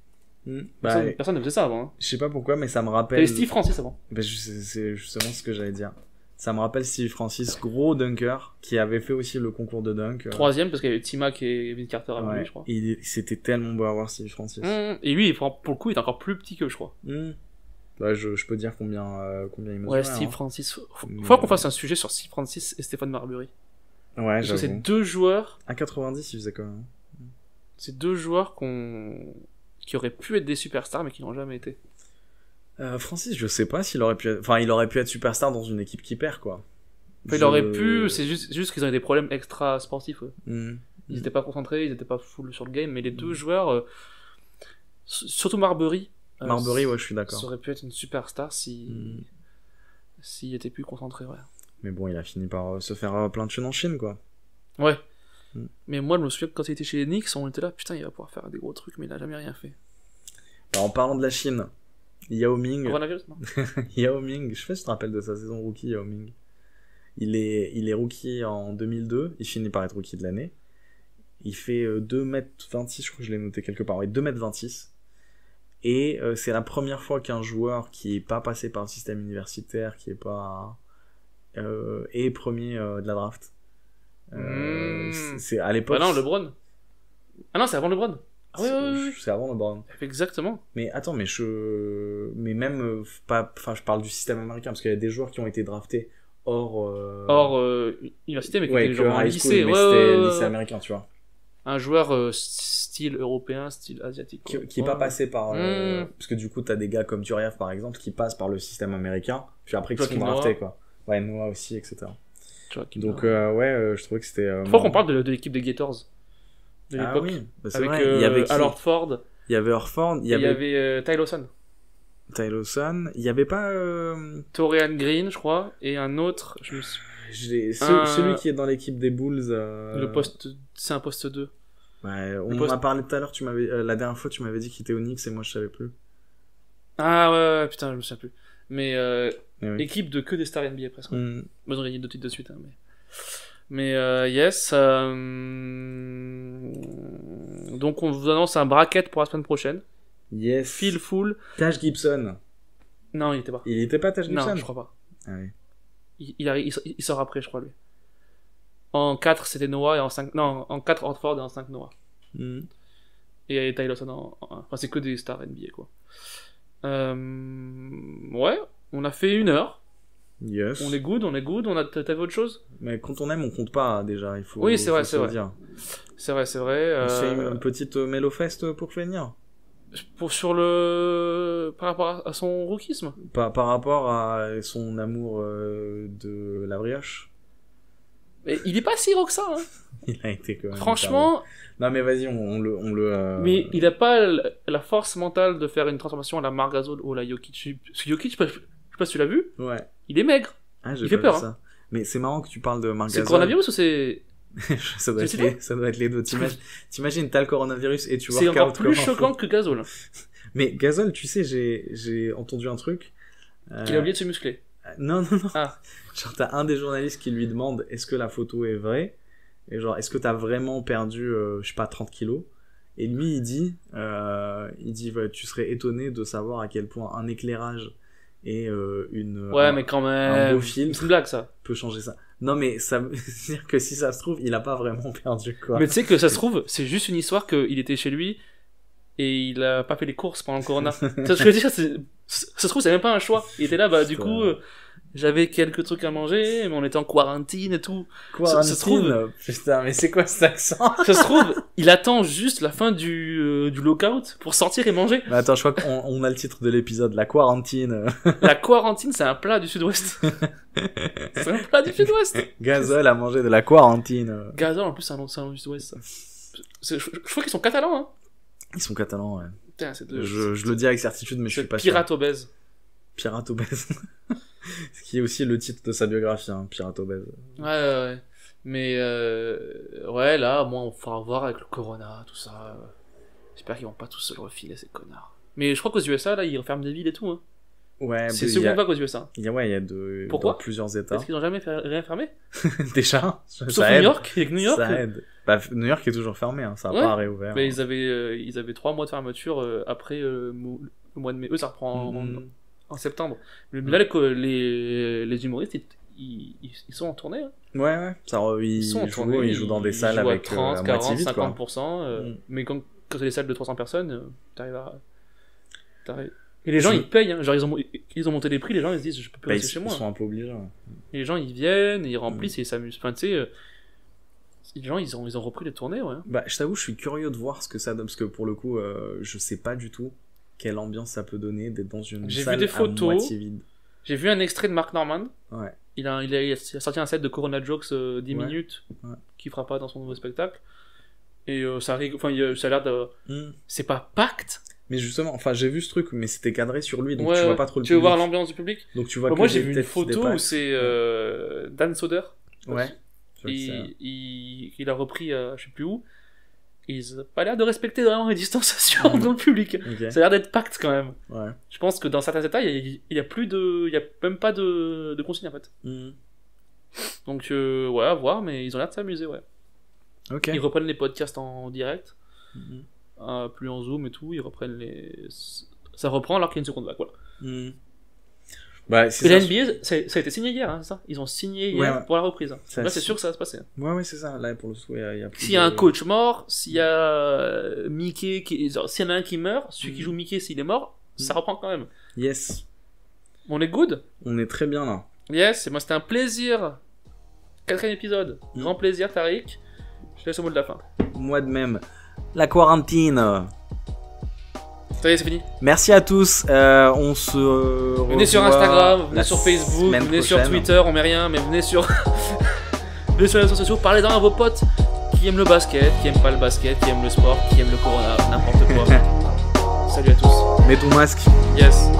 Personne ne faisait ça avant. Hein. Je sais pas pourquoi, mais ça me rappelle. T'avais Steve Francis avant. C'est justement ce que j'allais dire. Ça me rappelle Steve Francis, gros dunker, qui avait fait aussi le concours de dunk. Troisième, parce qu'il y avait T-Mac et Vince Carter avant lui, je crois. C'était tellement beau à voir, Steve Francis. Et lui, pour le coup, il est encore plus petit que je crois. Bah, je peux dire combien il mesure. Ouais, Steve Francis. Faut qu'on fasse un sujet sur Steve Francis et Stéphane Marbury. Ouais, parce que c'est deux joueurs. À 90, il faisait quand même. C'est deux joueurs qui auraient pu être des superstars, mais qui n'ont jamais été. Francis, je sais pas s'il aurait pu être... Enfin, il aurait pu être superstar dans une équipe qui perd, quoi. Enfin, il aurait pu, c'est juste qu'ils avaient des problèmes extra sportifs. Ils étaient pas concentrés, ils étaient pas full sur le game, mais les deux joueurs, surtout Marbury. Marbury, ouais, je suis d'accord. Ça aurait pu être une superstar s'il était plus concentré, ouais. Mais bon, il a fini par se faire plein de thunes en Chine, quoi. Ouais. Mais moi, je me souviens que quand il était chez les Knicks, on était là, putain, il va pouvoir faire des gros trucs, mais il a jamais rien fait. Bah, en parlant de la Chine, Yao Ming. Coronavirus, non? Yao Ming, je sais pas si tu te rappelles de sa saison rookie, Yao Ming. Il est rookie en 2002, il finit par être rookie de l'année. Il fait 2m26, je crois que je l'ai noté quelque part, ouais, 2m26. Et c'est la première fois qu'un joueur qui est pas passé par le système universitaire, qui est pas est premier de la draft. C'est à l'époque. Ah non, LeBron. Ah non, c'est avant LeBron. Ah oui. C'est avant LeBron. Exactement. Mais attends, mais même pas. Enfin, je parle du système américain parce qu'il y a des joueurs qui ont été draftés hors université, mais qui ouais, étaient genre en lycée. Mais c'était lycée américain, tu vois. Un joueur style européen, style asiatique. Qui est pas passé par... Parce que du coup, t'as des gars comme Turiaf, par exemple, qui passent par le système américain, puis après qui sont draftés, quoi. Ouais, Noah aussi, etc. Donc, je trouvais que c'était... Faut qu'on parle de l'équipe des Gators. De l'époque. Oui, bah, c'est avec vrai. Il y avait Al Horford. Il y avait Horford. Il y avait Ty Lawson. Ty Lawson. Il y avait pas... Torian Green, je crois, et un autre... Celui qui est dans l'équipe des Bulls. Le poste, c'est un poste 2. Ouais, on en a parlé tout à l'heure, la dernière fois tu m'avais dit qu'il était au Knicks et moi je savais plus. Ah ouais, putain, je me souviens plus. Mais oui. Équipe de que des stars NBA presque. Ils ont gagné 2 titres de suite. Hein, mais yes. Donc on vous annonce un bracket pour la semaine prochaine. Yes. Feel full. Taj Gibson. Non, il était pas. Il était pas Taj Gibson? Non, je crois pas. Ah oui. Il sort après, je crois, lui. En 4, c'était Noah, et en 5... Non, en 4, Horford, et en 5, Noah. Et Ty Lawson en 1. Enfin, c'est que des stars NBA, quoi. Ouais, on a fait 1 heure. Yes. On est good. T'avais autre chose? Mais quand on aime, on compte pas, déjà. Il faut, oui, c'est vrai, c'est vrai. Dire. C'est vrai. On fait une petite Mellowfest pour finir. Par rapport à son rookisme? Par rapport à son amour de la brioche. Mais il est pas si gros que ça, hein. Il a été quand même. Franchement. Non, mais vas-y, on le. Mais il a pas la force mentale de faire une transformation à la Marc Gasol ou à la Jokic. Parce que Jokic, je sais pas si tu l'as vu. Ouais. Il est maigre. Ah, il fait peur. Ça. Hein. Mais c'est marrant que tu parles de Marc Gasol. C'est le coronavirus ou c'est. ça doit être les deux. T'imagines, t'as le coronavirus et tu vois. C'est encore plus choquant que Gasol. Mais Gasol, tu sais, j'ai entendu un truc. Qu'il a oublié de se muscler. Non. Ah. Genre, t'as un des journalistes qui lui demande est-ce que la photo est vraie? Et genre, est-ce que t'as vraiment perdu, je sais pas, 30 kilos? Et lui, il il dit tu serais étonné de savoir à quel point un éclairage et mais quand même, un beau film c'est une blague ça. Peut changer ça. Non mais ça veut dire que si ça se trouve, il a pas vraiment perdu quoi. Mais tu sais que ça se trouve, c'est juste une histoire qu'il était chez lui et il a pas fait les courses pendant le corona. C'est ce que je veux dire, ça se trouve c'est même pas un choix. Il était là, du coup, j'avais quelques trucs à manger, mais on était en quarantine et tout. Ça se trouve, putain, mais c'est quoi cet accent? Ça se trouve, il attend juste la fin du lockout pour sortir et manger. Mais attends, je crois qu'on a le titre de l'épisode, la quarantine. La quarantine, c'est un plat du sud-ouest. C'est un plat du sud-ouest. Gazole a mangé de la quarantine. Gazole, en plus, c'est un nom du sud-ouest, ça. Je crois qu'ils sont catalans, hein. Ils sont catalans, ouais. Putain, je le dis avec certitude, mais je suis pas sûr. Pirate obèse. Pirate obèse. Ce qui est aussi le titre de sa biographie, hein, Pirate obèse. Ouais. Mais ouais, là, moi, on va voir avec le corona, tout ça. J'espère qu'ils vont pas tous se le refiler, ces connards. Mais je crois qu'aux USA, là, ils referment des villes et tout, hein. Ouais, c'est seconde vague aux USA. Il y a Pourquoi plusieurs états. Est-ce qu'ils ont jamais rien fermé? Déjà. Sauf New York. Il y a que New York. Ça aide. Bah, New York est toujours fermé, hein. Ça a pas réouvert. Mais ils avaient 3 mois de fermeture après le mois de mai. Eux, ça reprend en septembre. Mais là, les humoristes, ils sont en tournée. Hein. Ouais. Ils sont en tournée. Ils jouent dans des salles avec 30, 40, 50%. Mais quand c'est des salles de 300 personnes, t'arrives à... Et les gens, ils payent, hein. Genre, ils ont monté les prix, les gens, ils se disent, je peux plus rester chez moi. Ils sont un peu obligés. Ouais. Et les gens, ils viennent, ils remplissent et ils s'amusent. Enfin, tu sais, les gens, ils ont repris les tournées, ouais. Bah, je t'avoue, je suis curieux de voir ce que ça donne, parce que pour le coup, je sais pas du tout quelle ambiance ça peut donner d'être dans une salle vu des photos, à moitié vide. J'ai vu un extrait de Mark Norman. Ouais. Il a sorti un set de Corona Jokes 10 minutes, qui fera pas dans son nouveau spectacle. Et ça a l'air de... C'est pas pacte. Mais justement, enfin, j'ai vu ce truc, mais c'était cadré sur lui, donc tu vois pas trop le public. Tu veux voir l'ambiance du public? Donc tu vois moi, j'ai vu une photo où c'est Dan Soder. Ouais. Il a repris, je sais plus où. Ils n'ont pas l'air de respecter vraiment les distanciations dans le public. Okay. Ça a l'air d'être pacte quand même. Ouais. Je pense que dans certains états, il y a même pas de consigne en fait. Donc ouais, à voir, mais ils ont l'air de s'amuser, ouais. Okay. Ils reprennent les podcasts en direct, plus en zoom et tout. Ils reprennent ça reprend alors qu'il y a une seconde vague, voilà. Bah, et la NBA, ça a été signé hier, hein, c'est ça? Ils ont signé hier pour la reprise. Hein. Là, c'est sûr que ça va se passer. Ouais, c'est ça. Là, pour le coup, il y a plus. S'il y a un coach mort, s'il y a Mickey s'il y en a un qui meurt, celui qui joue Mickey, s'il est mort, ça reprend quand même. Yes. On est good? On est très bien là. Yes, et moi c'était un plaisir. 4e épisode. Grand plaisir, Tariq. Je te laisse au mot de la fin. Moi de même. La quarantine. Ça y est, c'est fini. Merci à tous. On se venez sur Instagram, venez sur Facebook, venez sur Twitter, on met rien, mais venez sur venez sur les réseaux sociaux, parlez-en à vos potes qui aiment le basket, qui aiment pas le basket, qui aiment le sport, qui aiment le corona, n'importe quoi. Salut à tous. Mets ton masque. Yes.